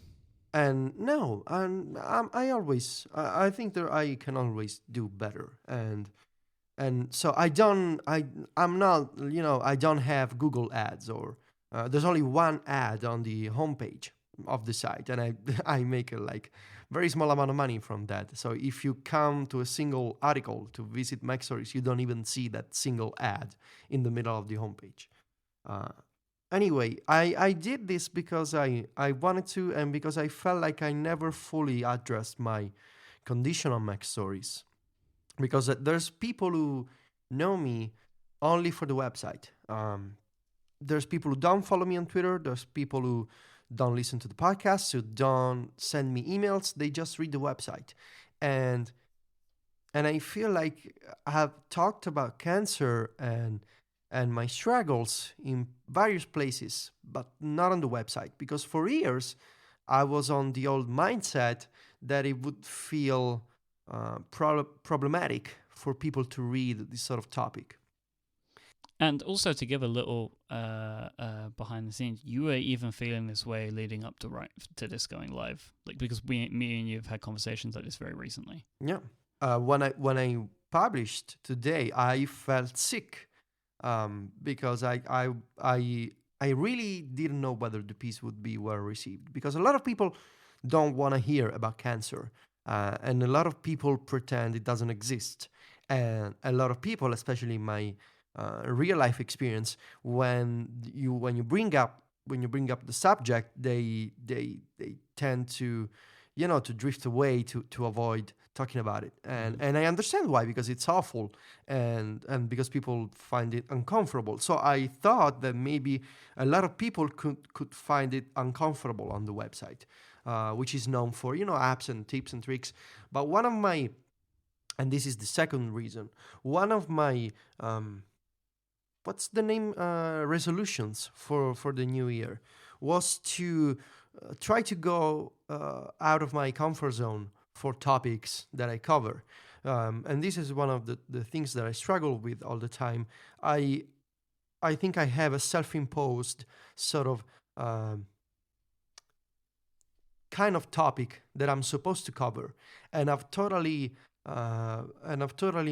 And no, and I think that I can always do better, and so I'm not, I don't have Google ads, or there's only one ad on the homepage of the site, and I make a like very small amount of money from that. So if you come to a single article to visit Mac Stories, you don't even see that single ad in the middle of the homepage. Anyway, I did this because I wanted to, and because I felt like I never fully addressed my condition on Mac Stories. Because there's people who know me only for the website. There's people who don't follow me on Twitter. There's people who don't listen to the podcast, who don't send me emails. They just read the website. And I feel like I have talked about cancer and my struggles in various places, but not on the website, because for years I was on the old mindset that it would feel problematic for people to read this sort of topic. And also to give a little behind the scenes, you were even feeling this way leading up to this going live, like because me and you have had conversations like this very recently. Yeah. When I published today, I felt sick because I really didn't know whether the piece would be well received, because a lot of people don't want to hear about cancer, and a lot of people pretend it doesn't exist, and a lot of people, especially my real life experience, when you bring up the subject, they tend to to drift away, to avoid talking about it, and I understand why, because it's awful, and because people find it uncomfortable. So I thought that maybe a lot of people could find it uncomfortable on the website, which is known for apps and tips and tricks. But one of my, and this is the second reason, one of my what's the name, resolutions for the new year was to try to go out of my comfort zone for topics that I cover. And this is one of the things that I struggle with all the time. I think I have a self-imposed sort of kind of topic that I'm supposed to cover, and I've totally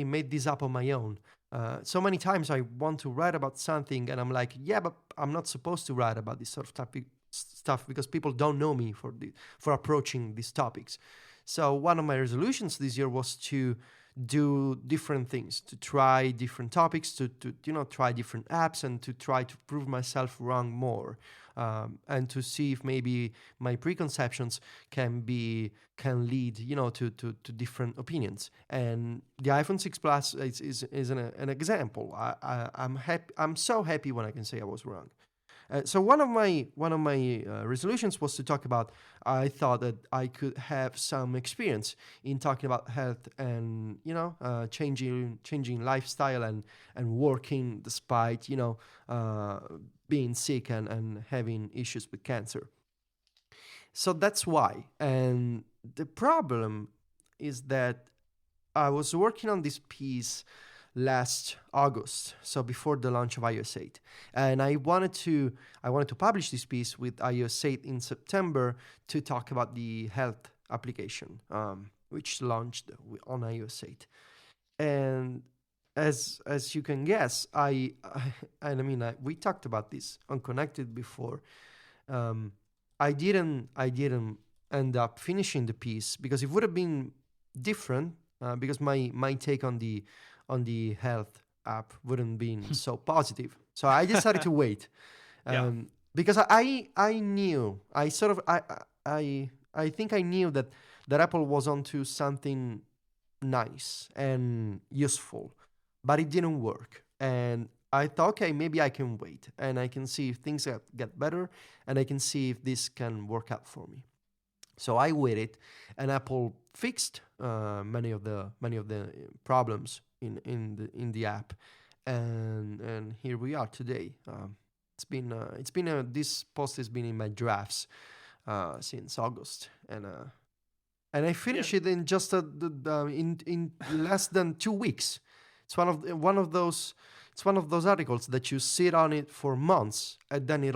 made this up on my own. So many times I want to write about something, and I'm like, yeah, but I'm not supposed to write about this sort of topic stuff because people don't know me for approaching these topics. So one of my resolutions this year was to do different things, to try different topics, to try different apps, and to try to prove myself wrong more, and to see if maybe my preconceptions can lead to different opinions. And the iPhone 6 Plus is an example. I'm so happy when I can say I was wrong. So one of my resolutions was to talk about. I thought that I could have some experience in talking about health and changing lifestyle and working despite being sick and having issues with cancer. So that's why. And the problem is that I was working on this piece last August, so before the launch of iOS 8, and I wanted to publish this piece with iOS 8 in September to talk about the health application, which launched on iOS 8. And as you can guess, we talked about this on Connected before. Um, I didn't end up finishing the piece because it would have been different, because my take on the health app wouldn't been so positive. So I decided to wait, Yeah. because I knew I think I knew that Apple was onto something nice and useful, but it didn't work. And I thought, okay, maybe I can wait and I can see if things get better, and I can see if this can work out for me. So I waited, and Apple fixed many of the problems in the app, and here we are today. This post has been in my drafts since August, and I finished it in just in less than 2 weeks. It's one of those articles that you sit on it for months, and then it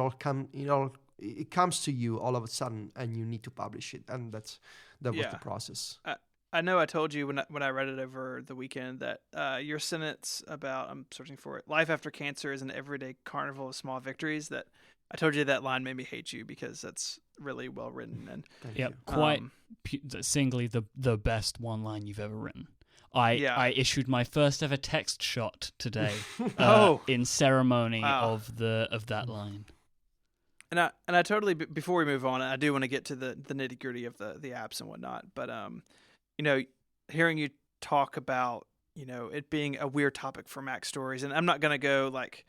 comes to you all of a sudden, and you need to publish it, and that was Yeah. the process. I know I told you when I read it over the weekend that your sentence about, I'm searching for it, life after cancer is an everyday carnival of small victories, that I told you that line made me hate you because that's really well written. And Thank Yep, you. quite singly the best one line you've ever written. I issued my first ever text shot today Oh. in ceremony Wow. of that line. And I totally, before we move on, I do want to get to the nitty gritty of the apps and whatnot. But hearing you talk about it being a weird topic for Mac stories, and I'm not gonna go like,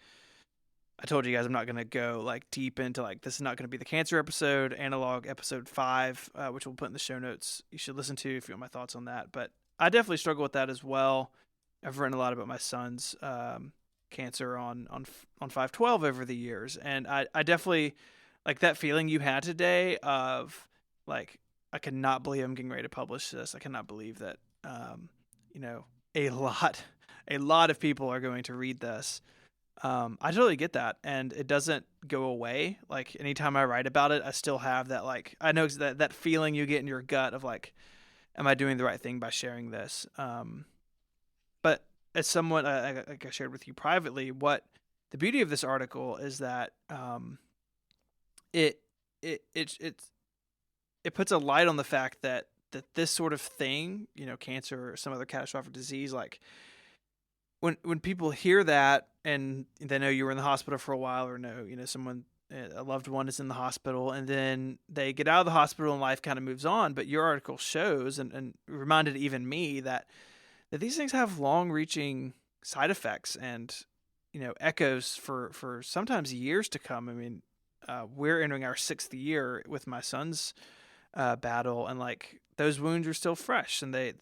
I told you guys I'm not gonna go like deep into like, this is not gonna be the cancer episode, analog episode 5, which we'll put in the show notes. You should listen to if you want my thoughts on that. But I definitely struggle with that as well. I've written a lot about my son's cancer on 512 over the years, and I definitely like that feeling you had today of like, I cannot believe I'm getting ready to publish this. I cannot believe that a lot of people are going to read this. I totally get that, and it doesn't go away. Like, anytime I write about it, I still have that, like, I know that feeling you get in your gut of like, am I doing the right thing by sharing this? But as someone, like I shared with you privately, what the beauty of this article is that it puts a light on the fact that this sort of thing, cancer or some other catastrophic disease, like when people hear that and they know you were in the hospital for a while, or know, someone, a loved one is in the hospital, and then they get out of the hospital and life kind of moves on. But your article shows and reminded even me that these things have long-reaching side effects and echoes for sometimes years to come. I mean, we're entering our 6th year with my son's battle, and like, those wounds are still fresh, and they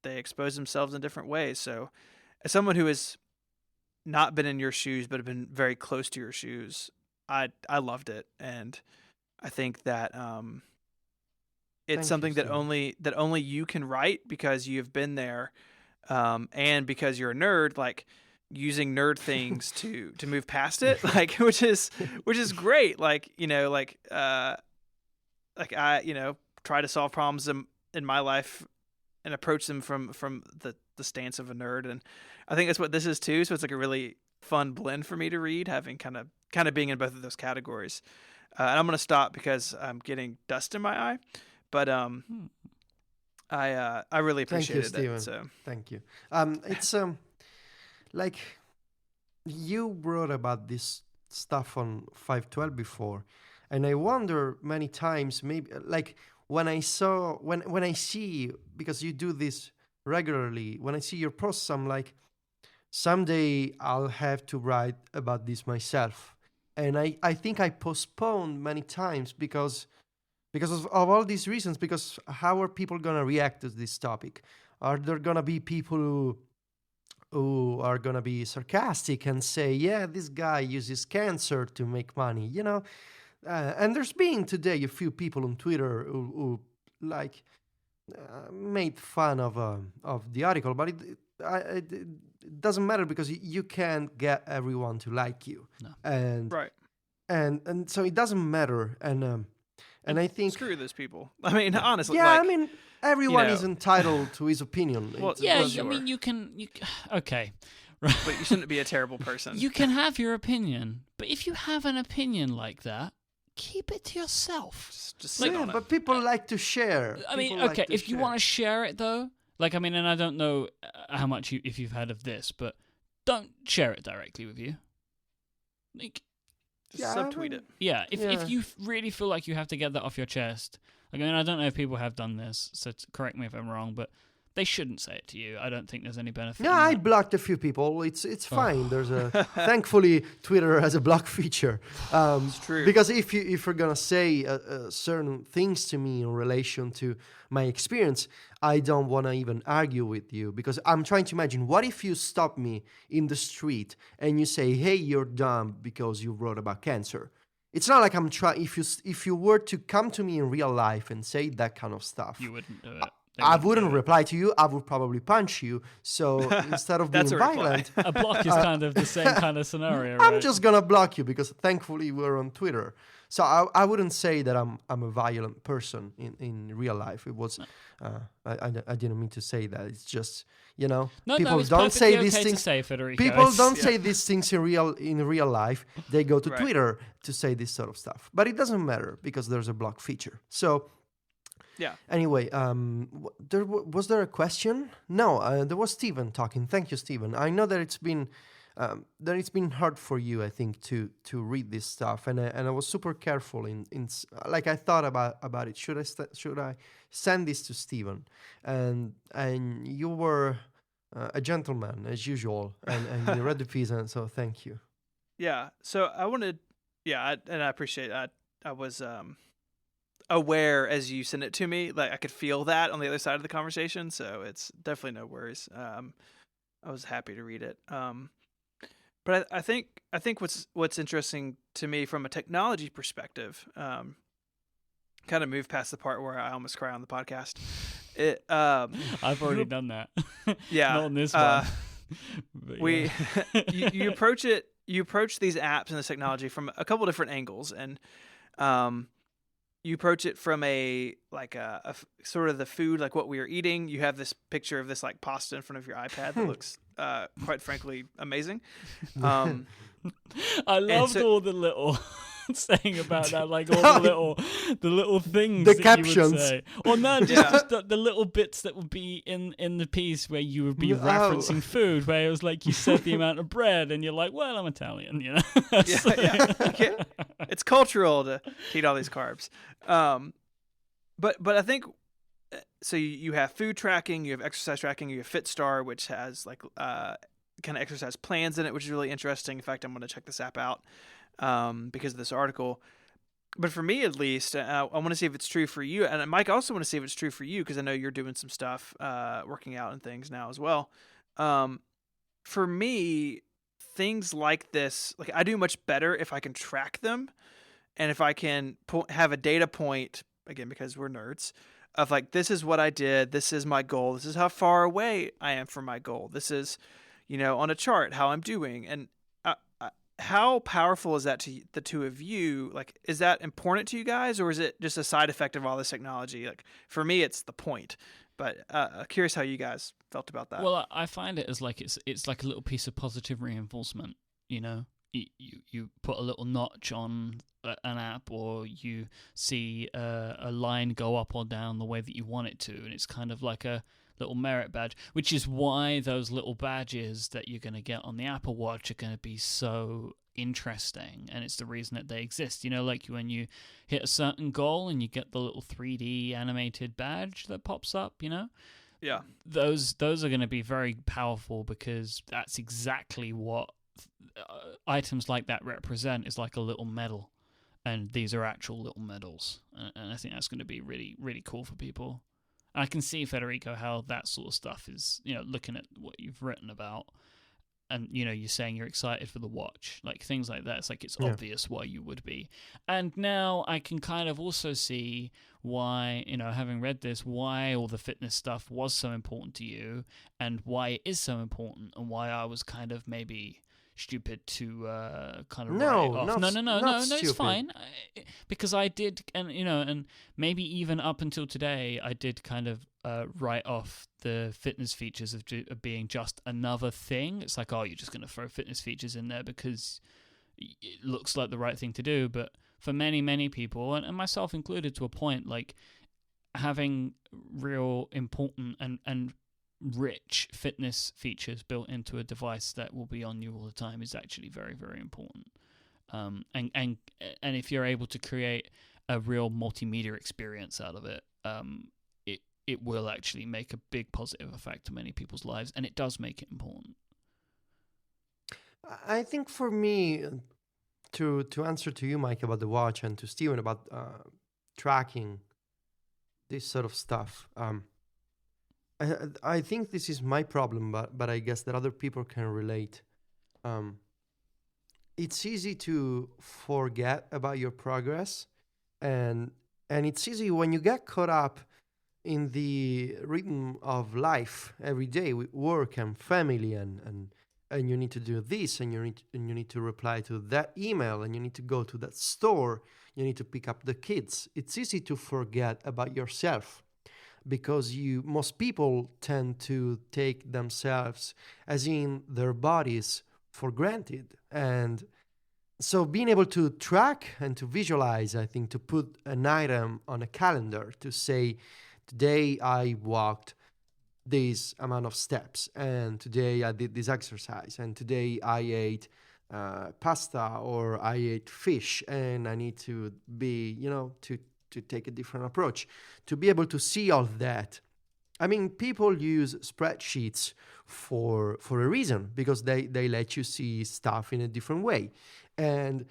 expose themselves in different ways. So, as someone who has not been in your shoes but have been very close to your shoes, I loved it, and I think that it's Thank something you, that Steve. only you can write because you've been there, and because you're a nerd, like using nerd things to move past it, like which is great. Like like I try to solve problems in my life and approach them from the stance of a nerd, and I think that's what this is too. So it's like a really fun blend for me to read, having kind of being in both of those categories. And I'm gonna stop because I'm getting dust in my eye, but I really Thank you, appreciated Stephen. it. So Thank you. It's like, you wrote about this stuff on 512 before, and I wonder many times, maybe like when I see, because you do this regularly, when I see your posts, I'm like, someday I'll have to write about this myself. and I think I postponed many times because of all these reasons. Because how are people gonna react to this topic? Are there gonna be people who are gonna be sarcastic and say, "Yeah, this guy uses cancer to make money," you know? And there's been today a few people on Twitter who like made fun of the article, but it doesn't matter because you can't get everyone to like you, No. and Right. and so it doesn't matter, and I think Screw those people. I mean, honestly. yeah, like, I mean everyone know. is entitled to his opinion. Well, Yeah, sure. I mean, you can okay. But you shouldn't be a terrible person. You can have your opinion, but if you have an opinion like that, keep it to yourself. Just sit yeah, on it. but people like to share. I mean, People like okay, to if you share. want to share it though, like I mean, and I don't know how much if you've heard of this, but don't share it directly with you. Like, Just Yeah, subtweet it. yeah, Yeah. if you really feel like you have to get that off your chest, like, I mean, I don't know if people have done this, so correct me if I'm wrong, but they shouldn't say it to you. I don't think there's any benefit. Yeah, in I that. blocked a few people. It's fine. There's a thankfully Twitter has a block feature. It's true. Because if you're gonna say certain things to me in relation to my experience, I don't want to even argue with you because I'm trying to imagine what if you stop me in the street and you say, "Hey, you're dumb because you wrote about cancer." It's not like I'm trying. If you were to come to me in real life and say that kind of stuff, You wouldn't do it. They I do wouldn't it. reply to you. I would probably punch you. So instead of being That's a reply. violent, A block is kind of the same kind of scenario, I'm right? just gonna block you because thankfully we're on Twitter. So I wouldn't say that I'm a violent person in real life. It was I didn't mean to say that. It's just No, people it's don't say perfectly these okay to things. say, Federico. People It's- don't say these things in real life. They go to Right. Twitter to say this sort of stuff. But it doesn't matter because there's a block feature. So Yeah. anyway, was there a question? No, there was Stephen talking. Thank you, Stephen. I know that it's been hard for you, I think, to read this stuff, and I was super careful like I thought about it. Should I send this to Stephen? And you were a gentleman as usual, and you read the piece, and so thank you. Yeah. So I wanted, and I appreciate that. I was aware as you sent it to me, like I could feel that on the other side of the conversation. So it's definitely no worries. I was happy to read it. But I think what's interesting to me from a technology perspective, kind of move past the part where I almost cry on the podcast. I've already done that. Yeah. Not on this one. But We yeah. you approach these apps and this technology from a couple different angles, and you approach it from a sort of the food, like what we are eating. You have this picture of this like pasta in front of your iPad that looks quite frankly amazing. I loved so- all the little saying about that, like all the little things The that you captions. would say. Or no, just, Yeah. just the little bits that would be in the piece where you would be Oh. referencing food, where it was like you said the amount of bread, and you're like, well, I'm Italian, you know. Yeah. You can't- it's cultural to eat all these carbs. But I think so. You have food tracking, you have exercise tracking, you have FitStar, which has like kind of exercise plans in it, which is really interesting. In fact, I'm going to check this app out because of this article. But for me, at least, I want to see if it's true for you. And Mike, I also want to see if it's true for you because I know you're doing some stuff, working out and things now as well. For me, things like this, like I do much better if I can track them and if I can have a data point, again, because we're nerds, of like, this is what I did. This is my goal. This is how far away I am from my goal. This is, on a chart, how I'm doing. And how powerful is that to the two of you? Like, is that important to you guys, or is it just a side effect of all this technology? Like, for me, it's the point. But curious how you guys felt about that. Well, I find it as like it's like a little piece of positive reinforcement. You put a little notch on an app, or you see a line go up or down the way that you want it to, and it's kind of like a little merit badge, which is why those little badges that you're going to get on the Apple Watch are going to be so interesting, and it's the reason that they exist. Like when you hit a certain goal and you get the little 3D animated badge that pops up, yeah, those are going to be very powerful because that's exactly what items like that represent is like a little medal, and these are actual little medals, and I think that's going to be really, really cool for people. And I can see, Federico, how that sort of stuff is, looking at what you've written about, and you're saying you're excited for the watch, like things like that. It's like it's obvious why you would be. And now I can kind of also see why, having read this, why all the fitness stuff was so important to you, and why it is so important, and why I was kind of maybe stupid to kind of write it off. No, it's fine. Because I did, and maybe even up until today, I did kind of write off the fitness features of being just another thing. It's like, oh, you're just going to throw fitness features in there because it looks like the right thing to do. But for many, many people, and myself included to a point, like having real important and rich fitness features built into a device that will be on you all the time is actually very, very important. And if you're able to create a real multimedia experience out of it, it will actually make a big positive effect to many people's lives, and it does make it important. I think for me, to answer to you, Myke, about the watch, and to Stephen about tracking this sort of stuff, I think this is my problem, but I guess that other people can relate. It's easy to forget about your progress, and it's easy when you get caught up in the rhythm of life every day with work and family, and you need to do this, and you need to reply to that email, and you need to go to that store, you need to pick up the kids. It's easy to forget about yourself, because most people tend to take themselves, as in their bodies, for granted. And so being able to track and to visualize, I think, to put an item on a calendar, to say, today I walked this amount of steps, and today I did this exercise, and today I ate pasta, or I ate fish, and I need to be, to take a different approach, to be able to see all that. I mean, people use spreadsheets for a reason, because they let you see stuff in a different way. And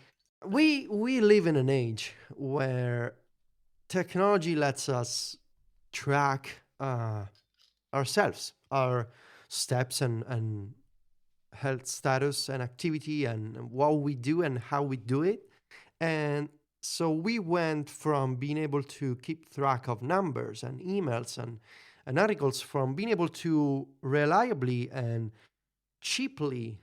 we live in an age where technology lets us track ourselves, our steps and health status and activity, and what we do and how we do it. And so we went from being able to keep track of numbers and emails and articles, from being able to reliably and cheaply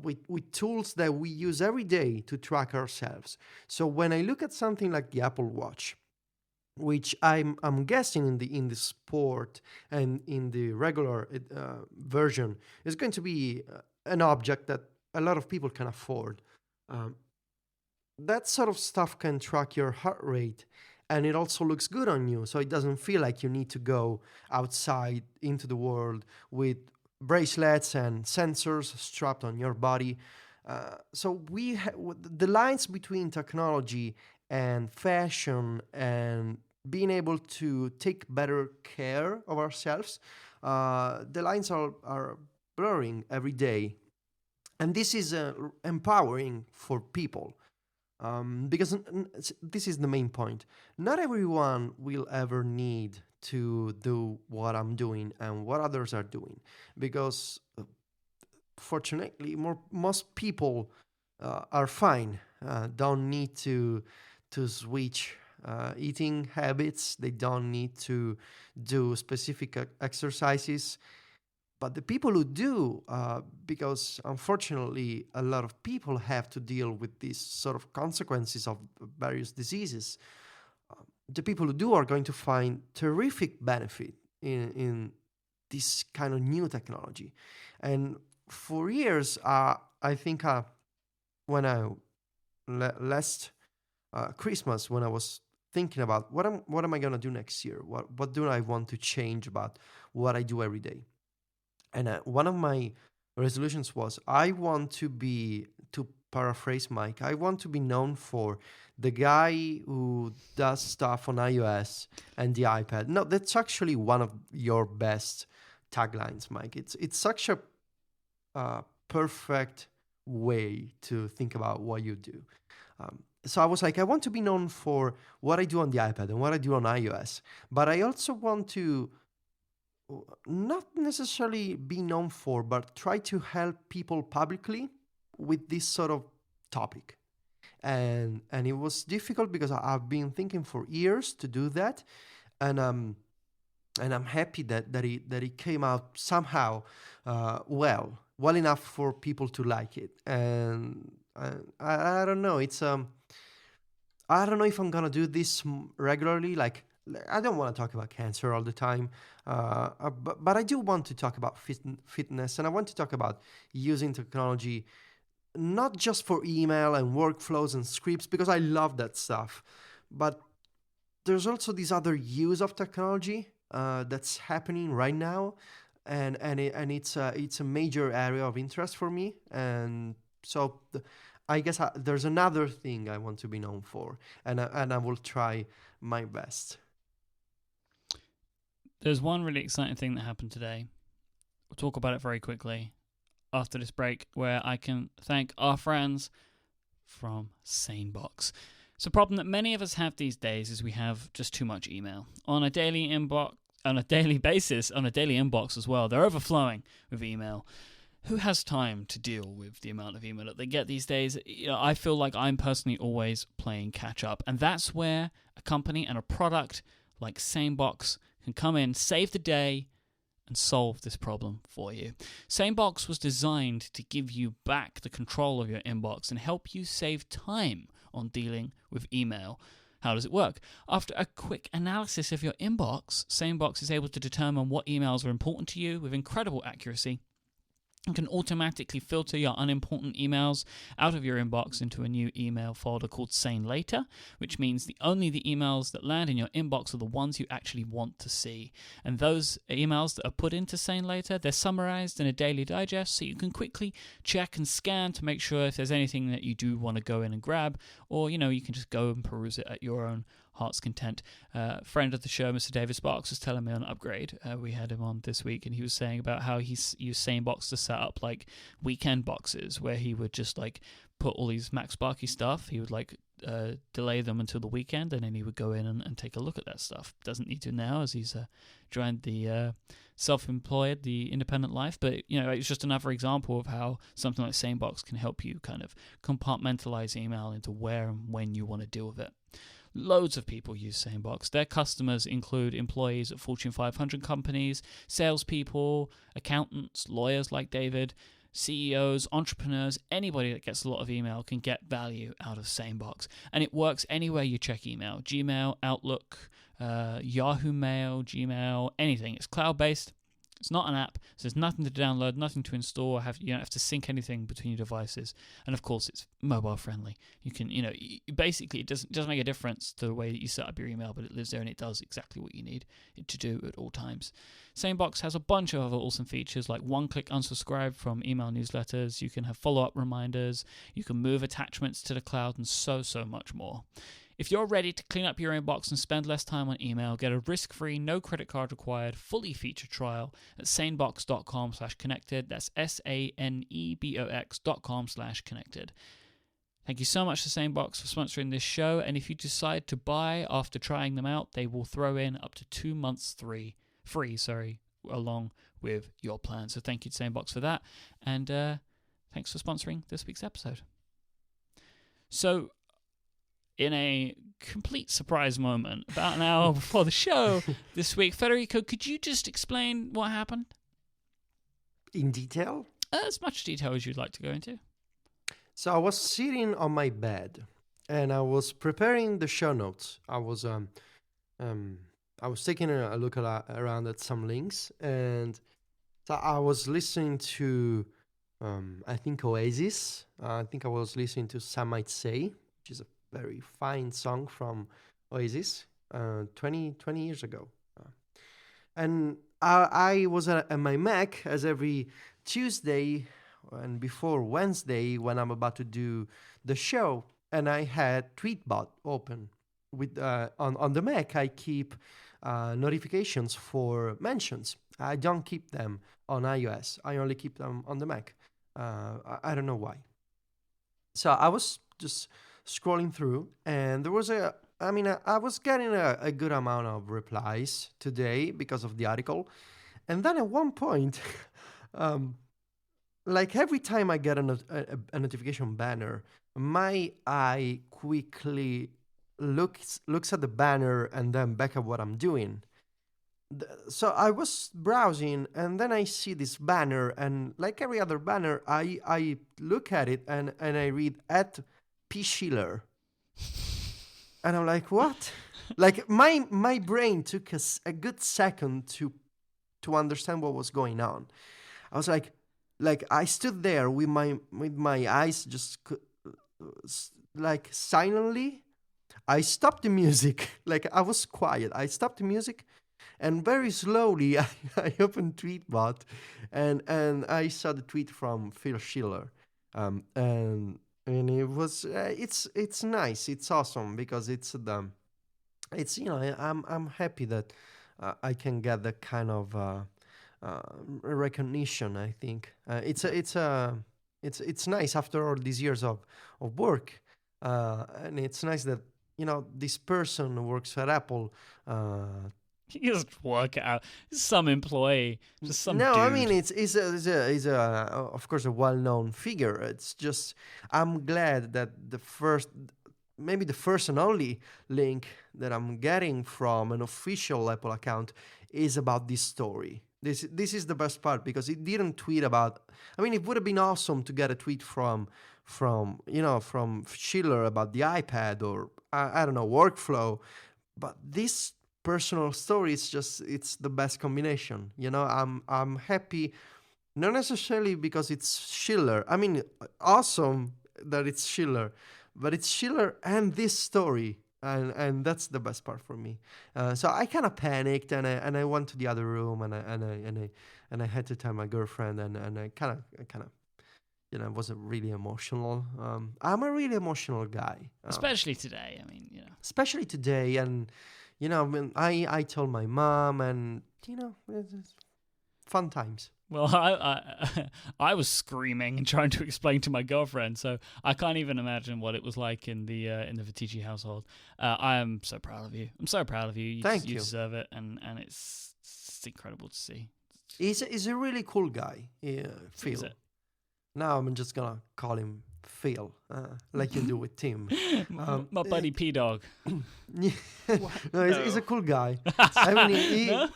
with tools that we use every day to track ourselves. So when I look at something like the Apple Watch, which I'm guessing in the sport and in the regular version is going to be an object that a lot of people can afford. That sort of stuff can track your heart rate, and it also looks good on you, so it doesn't feel like you need to go outside into the world with bracelets and sensors strapped on your body. So the lines between technology and fashion and being able to take better care of ourselves, the lines are blurring every day. And this is empowering for people, because this is the main point. Not everyone will ever need to do what I'm doing and what others are doing, because fortunately most people are fine, don't need to switch eating habits, they don't need to do specific exercises. But the people who do, because unfortunately a lot of people have to deal with these sort of consequences of various diseases, the people who do are going to find terrific benefit in this kind of new technology. And for years, I think when I last Christmas, when I was thinking about what am I going to do next year, what do I want to change about what I do every day. And one of my resolutions was, I want to be, to paraphrase Myke, I want to be known for the guy who does stuff on iOS and the iPad. No, that's actually one of your best taglines, Myke. It's such a perfect way to think about what you do. So I was like, I want to be known for what I do on the iPad and what I do on iOS, but I also want to not necessarily be known for, but try to help people publicly with this sort of topic. And it was difficult because I've been thinking for years to do that, and I'm happy that it came out somehow well enough for people to like it. And I don't know, I don't know if I'm gonna do this regularly. Like, I don't want to talk about cancer all the time, but I do want to talk about fitness, and I want to talk about using technology not just for email and workflows and scripts, because I love that stuff, but there's also this other use of technology that's happening right now, and it's a major area of interest for me, and so I guess there's another thing I want to be known for, and I will try my best. There's one really exciting thing that happened today. We'll talk about it very quickly after this break, where I can thank our friends from SaneBox. So, a problem that many of us have these days is we have just too much email on a daily inbox, on a daily basis, on a daily inbox as well. They're overflowing with email. Who has time to deal with the amount of email that they get these days? You know, I feel like I'm personally always playing catch up, and that's where a company and a product like SaneBox can come in, save the day, and solve this problem for you. SaneBox was designed to give you back the control of your inbox and help you save time on dealing with email. How does it work? After a quick analysis of your inbox, SaneBox is able to determine what emails are important to you with incredible accuracy. You can automatically filter your unimportant emails out of your inbox into a new email folder called Sane Later, which means only the emails that land in your inbox are the ones you actually want to see. And those emails that are put into Sane Later, they're summarized in a daily digest, so you can quickly check and scan to make sure if there's anything that you do want to go in and grab, or, you can just go and peruse it at your own heart's content. Friend of the show, Mr. David Sparks, was telling me on Upgrade. We had him on this week, and he was saying about how he's used SaneBox to set up like weekend boxes where he would just like put all these Max Sparky stuff. He would like delay them until the weekend, and then he would go in and take a look at that stuff. Doesn't need to now, as he's joined the self-employed, the independent life. But it's just another example of how something like SaneBox can help you kind of compartmentalize email into where and when you want to deal with it. Loads of people use SaneBox. Their customers include employees at Fortune 500 companies, salespeople, accountants, lawyers like David, CEOs, entrepreneurs. Anybody that gets a lot of email can get value out of SaneBox. And it works anywhere you check email. Gmail, Outlook, Yahoo Mail, Gmail, anything. It's cloud-based. It's not an app, so there's nothing to download, nothing to install. You don't have to sync anything between your devices, and of course, it's mobile friendly. You can, basically, it doesn't make a difference to the way that you set up your email, but it lives there and it does exactly what you need it to do at all times. SaneBox has a bunch of other awesome features like one-click unsubscribe from email newsletters. You can have follow-up reminders. You can move attachments to the cloud, and so much more. If you're ready to clean up your inbox and spend less time on email, get a risk-free, no credit card required, fully featured trial at sanebox.com/connected. That's SANEBOX.com/connected. Thank you so much to SaneBox for sponsoring this show. And if you decide to buy after trying them out, they will throw in up to 2 months free, along with your plan. So thank you to SaneBox for that. And thanks for sponsoring this week's episode. So, in a complete surprise moment, about an hour before the show this week, Federico, could you just explain what happened? In detail? As much detail as you'd like to go into. So I was sitting on my bed, and I was preparing the show notes. I was taking a look around at some links, and so I was listening to, I think, Oasis. I think I was listening to Some Might Say, which is a very fine song from Oasis, 20 years ago. And I was at my Mac, as every Tuesday and before Wednesday when I'm about to do the show, and I had Tweetbot open. With on the Mac, I keep notifications for mentions. I don't keep them on iOS. I only keep them on the Mac. I don't know why. So I was just scrolling through, and there was I was getting a good amount of replies today because of the article. And then at one point, um, like every time I get a notification banner, my eye quickly looks at the banner and then back at what I'm doing. So I was browsing, and then I see this banner, and like every other banner, I look at it, and I read at P Schiller, and I'm like, what? Like my brain took a good second to understand what was going on. I was like I stood there with my eyes just like silently. I stopped the music. Like I was quiet. I stopped the music, and very slowly I opened Tweetbot, and I saw the tweet from Phil Schiller, and it was it's nice. It's awesome because it's I'm happy that I can get that kind of recognition. I think it's nice after all these years of work, and it's nice that this person who works at Apple. You just work it out. Some employee, just some No, dude. I mean it's of course a well-known figure. It's just I'm glad that maybe the first and only link that I'm getting from an official Apple account is about this story. This is the best part because it didn't tweet about. I mean, it would have been awesome to get a tweet from Schiller about the iPad or I don't know, workflow, but this personal story is just it's the best combination. I'm happy, not necessarily because it's Schiller. I mean, awesome that it's Schiller, but it's Schiller and this story, and that's the best part for me. So I kind of panicked, and I went to the other room, and I had to tell my girlfriend, and I kind of wasn't really emotional. I'm a really emotional guy, Especially today. I mean, especially today, and I told my mom, and it's fun times. Well, I was screaming and trying to explain to my girlfriend, so I can't even imagine what it was like in the Viticci household. I am so proud of you. I'm so proud of you. Thank you. You deserve it, and it's incredible to see. He's a really cool guy, Phil. Is it? Now I'm just gonna call him Phil, like you do with Tim. My buddy P Dog. No, he's a cool guy. I mean,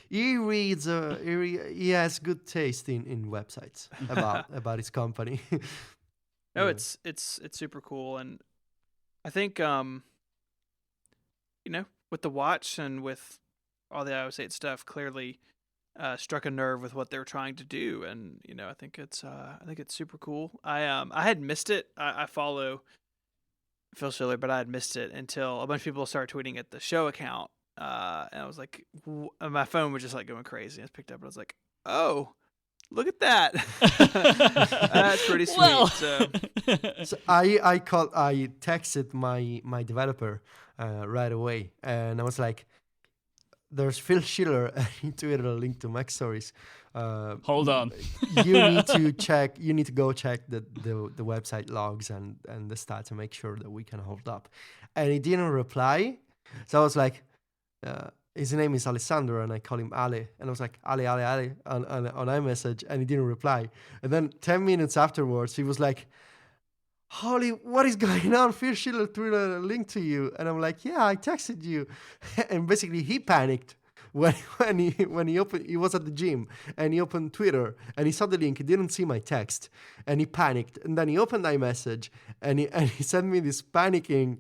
he reads. He has good taste in websites about his company. No, it's super cool, and I think with the watch and with all the iOS 8 stuff, clearly struck a nerve with what they were trying to do, and I think it's super cool. I had missed it. I follow Phil Schiller, but I had missed it until a bunch of people started tweeting at the show account, and I was like, and my phone was just like going crazy. I picked up, and I was like, oh, look at that. That's pretty sweet. Well. So I texted my developer right away, and I was like, there's Phil Schiller, and he tweeted a link to Mac Stories. Hold on. You need to go check the website logs and the stats and make sure that we can hold up. And he didn't reply. So I was like, his name is Alessandro, and I call him Ale. And I was like, Ale on iMessage, and he didn't reply. And then 10 minutes afterwards, he was like, Holly, what is going on? Phil Schiller tweeted a link to you. And I'm like, yeah, I texted you. And basically he panicked when he opened, he was at the gym, and he opened Twitter, and he saw the link. He didn't see my text, and he panicked. And then he opened iMessage, and he sent me this panicking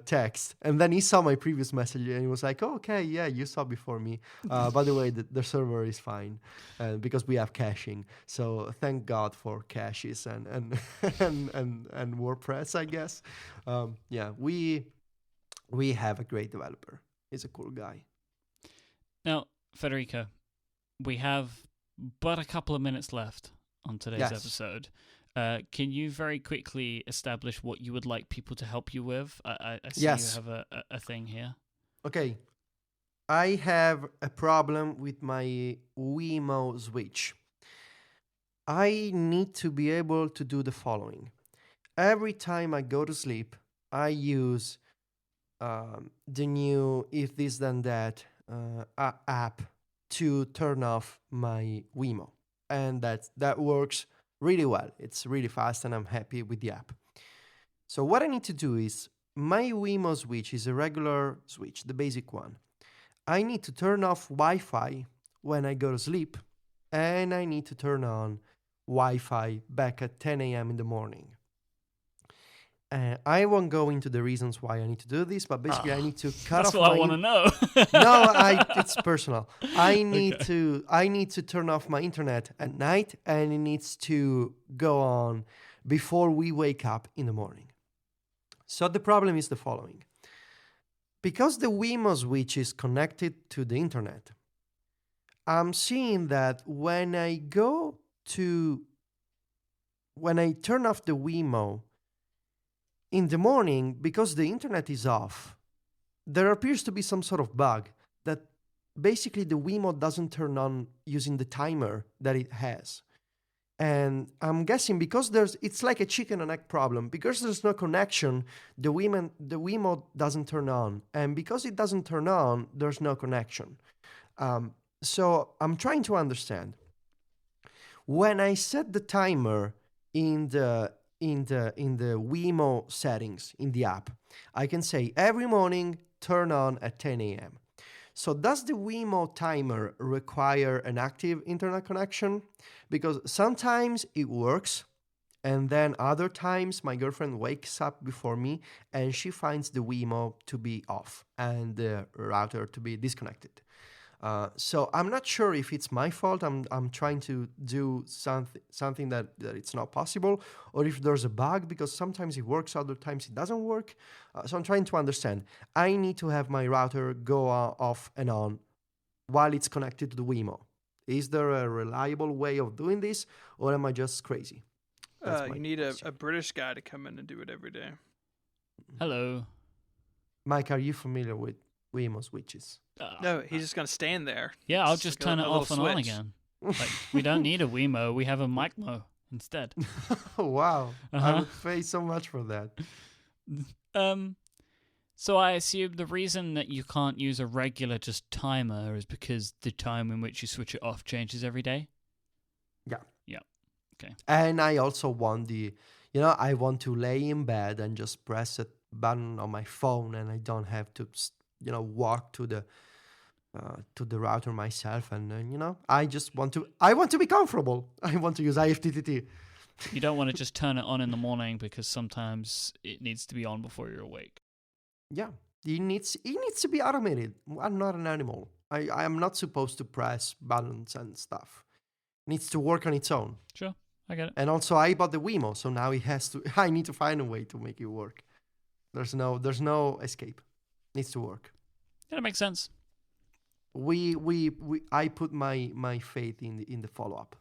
text. And then he saw my previous message, and he was like, oh, okay, yeah, you saw before me. By the way, the server is fine because we have caching. So thank God for caches and WordPress, I guess. Yeah, we have a great developer. He's a cool guy. Now, Federico, we have but a couple of minutes left on today's episode. Can you very quickly establish what you would like people to help you with? I see you have a thing here. Okay. I have a problem with my Wemo switch. I need to be able to do the following. every time I go to sleep, I use the new If This Then That app to turn off my Wemo. And that works really well. It's really fast and I'm happy with the app. So what I need to do is, my Wemo switch is a regular switch, the basic one. I need to turn off Wi-Fi when I go to sleep, and I need to turn on Wi-Fi back at 10 a.m. in the morning. I won't go into the reasons why I need to do this, but basically I need to cut off. That's what I want to know. No, it's personal. I need Okay. to turn off my internet at night, and it needs to go on before we wake up in the morning. So the problem is the following. Because the Wemo switch is connected to the internet, I'm seeing that when I turn off the Wemo in the morning, because the internet is off, there appears to be some sort of bug that basically the Wemo doesn't turn on using the timer that it has. And I'm guessing because it's like a chicken and egg problem. Because there's no connection, the Wemo doesn't turn on. And because it doesn't turn on, there's no connection. So I'm trying to understand. When I set the timer in the Wemo settings in the app, I can say every morning turn on at 10 a.m. So does the Wemo timer require an active internet connection? Because sometimes it works, and then other times my girlfriend wakes up before me and she finds the Wemo to be off and the router to be disconnected. So I'm not sure if it's my fault. I'm trying to do something that it's not possible, or if there's a bug, because sometimes it works, other times it doesn't work. So I'm trying to understand. I need to have my router go off and on while it's connected to the Wemo. Is there a reliable way of doing this, or am I just crazy? You need a British guy to come in and do it every day. Hello. Mike, are you familiar with Wemo switches? No, he's just going to stand there. Yeah, I'll It's just like turn a it little off and on switch. again. Like, we don't need a Wemo, we have a Myke instead. Wow. Uh-huh. I would pay so much for that. So I assume the reason that you can't use a regular just timer is because the time in which you switch it off changes every day? Yeah. Yeah. Okay. And I also want I want to lay in bed and just press a button on my phone, and I don't have to, walk to the router myself. And I want to be comfortable. I want to use IFTTT. You don't want to just turn it on in the morning because sometimes it needs to be on before you're awake. Yeah, it needs to be automated. I'm not an animal. I am not supposed to press buttons and stuff. It needs to work on its own. Sure, I get it. And also, I bought the Wemo, so now I need to find a way to make it work. There's no escape. It needs to work. Yeah, that makes sense. I put my faith in the follow-up.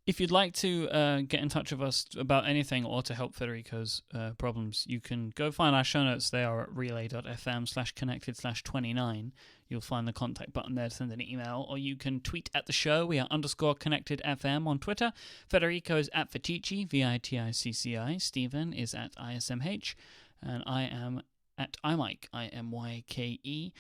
If you'd like to get in touch with us about anything or to help Federico's problems, you can go find our show notes. They are at relay.fm/connected/29. You'll find the contact button there to send an email, or you can tweet at the show. We are _ConnectedFM on Twitter. Federico is at Viticci, Viticci. Stephen is at ISMH. And I am at iMyke, IMYKE.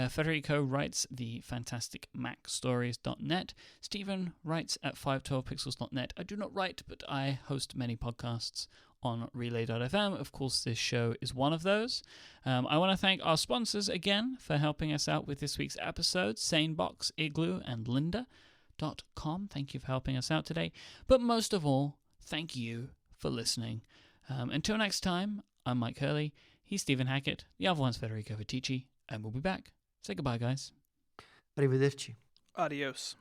Federico writes the fantastic MacStories.net. Stephen writes at 512pixels.net. I do not write, but I host many podcasts on relay.fm. Of course, this show is one of those. I want to thank our sponsors again for helping us out with this week's episode, Sanebox, Igloo, and Lynda.com. Thank you for helping us out today. But most of all, thank you for listening. Until next time, I'm Mike Hurley. He's Stephen Hackett. The other one's Federico Viticci. And we'll be back. Say goodbye, guys. Arrivederci. Adios.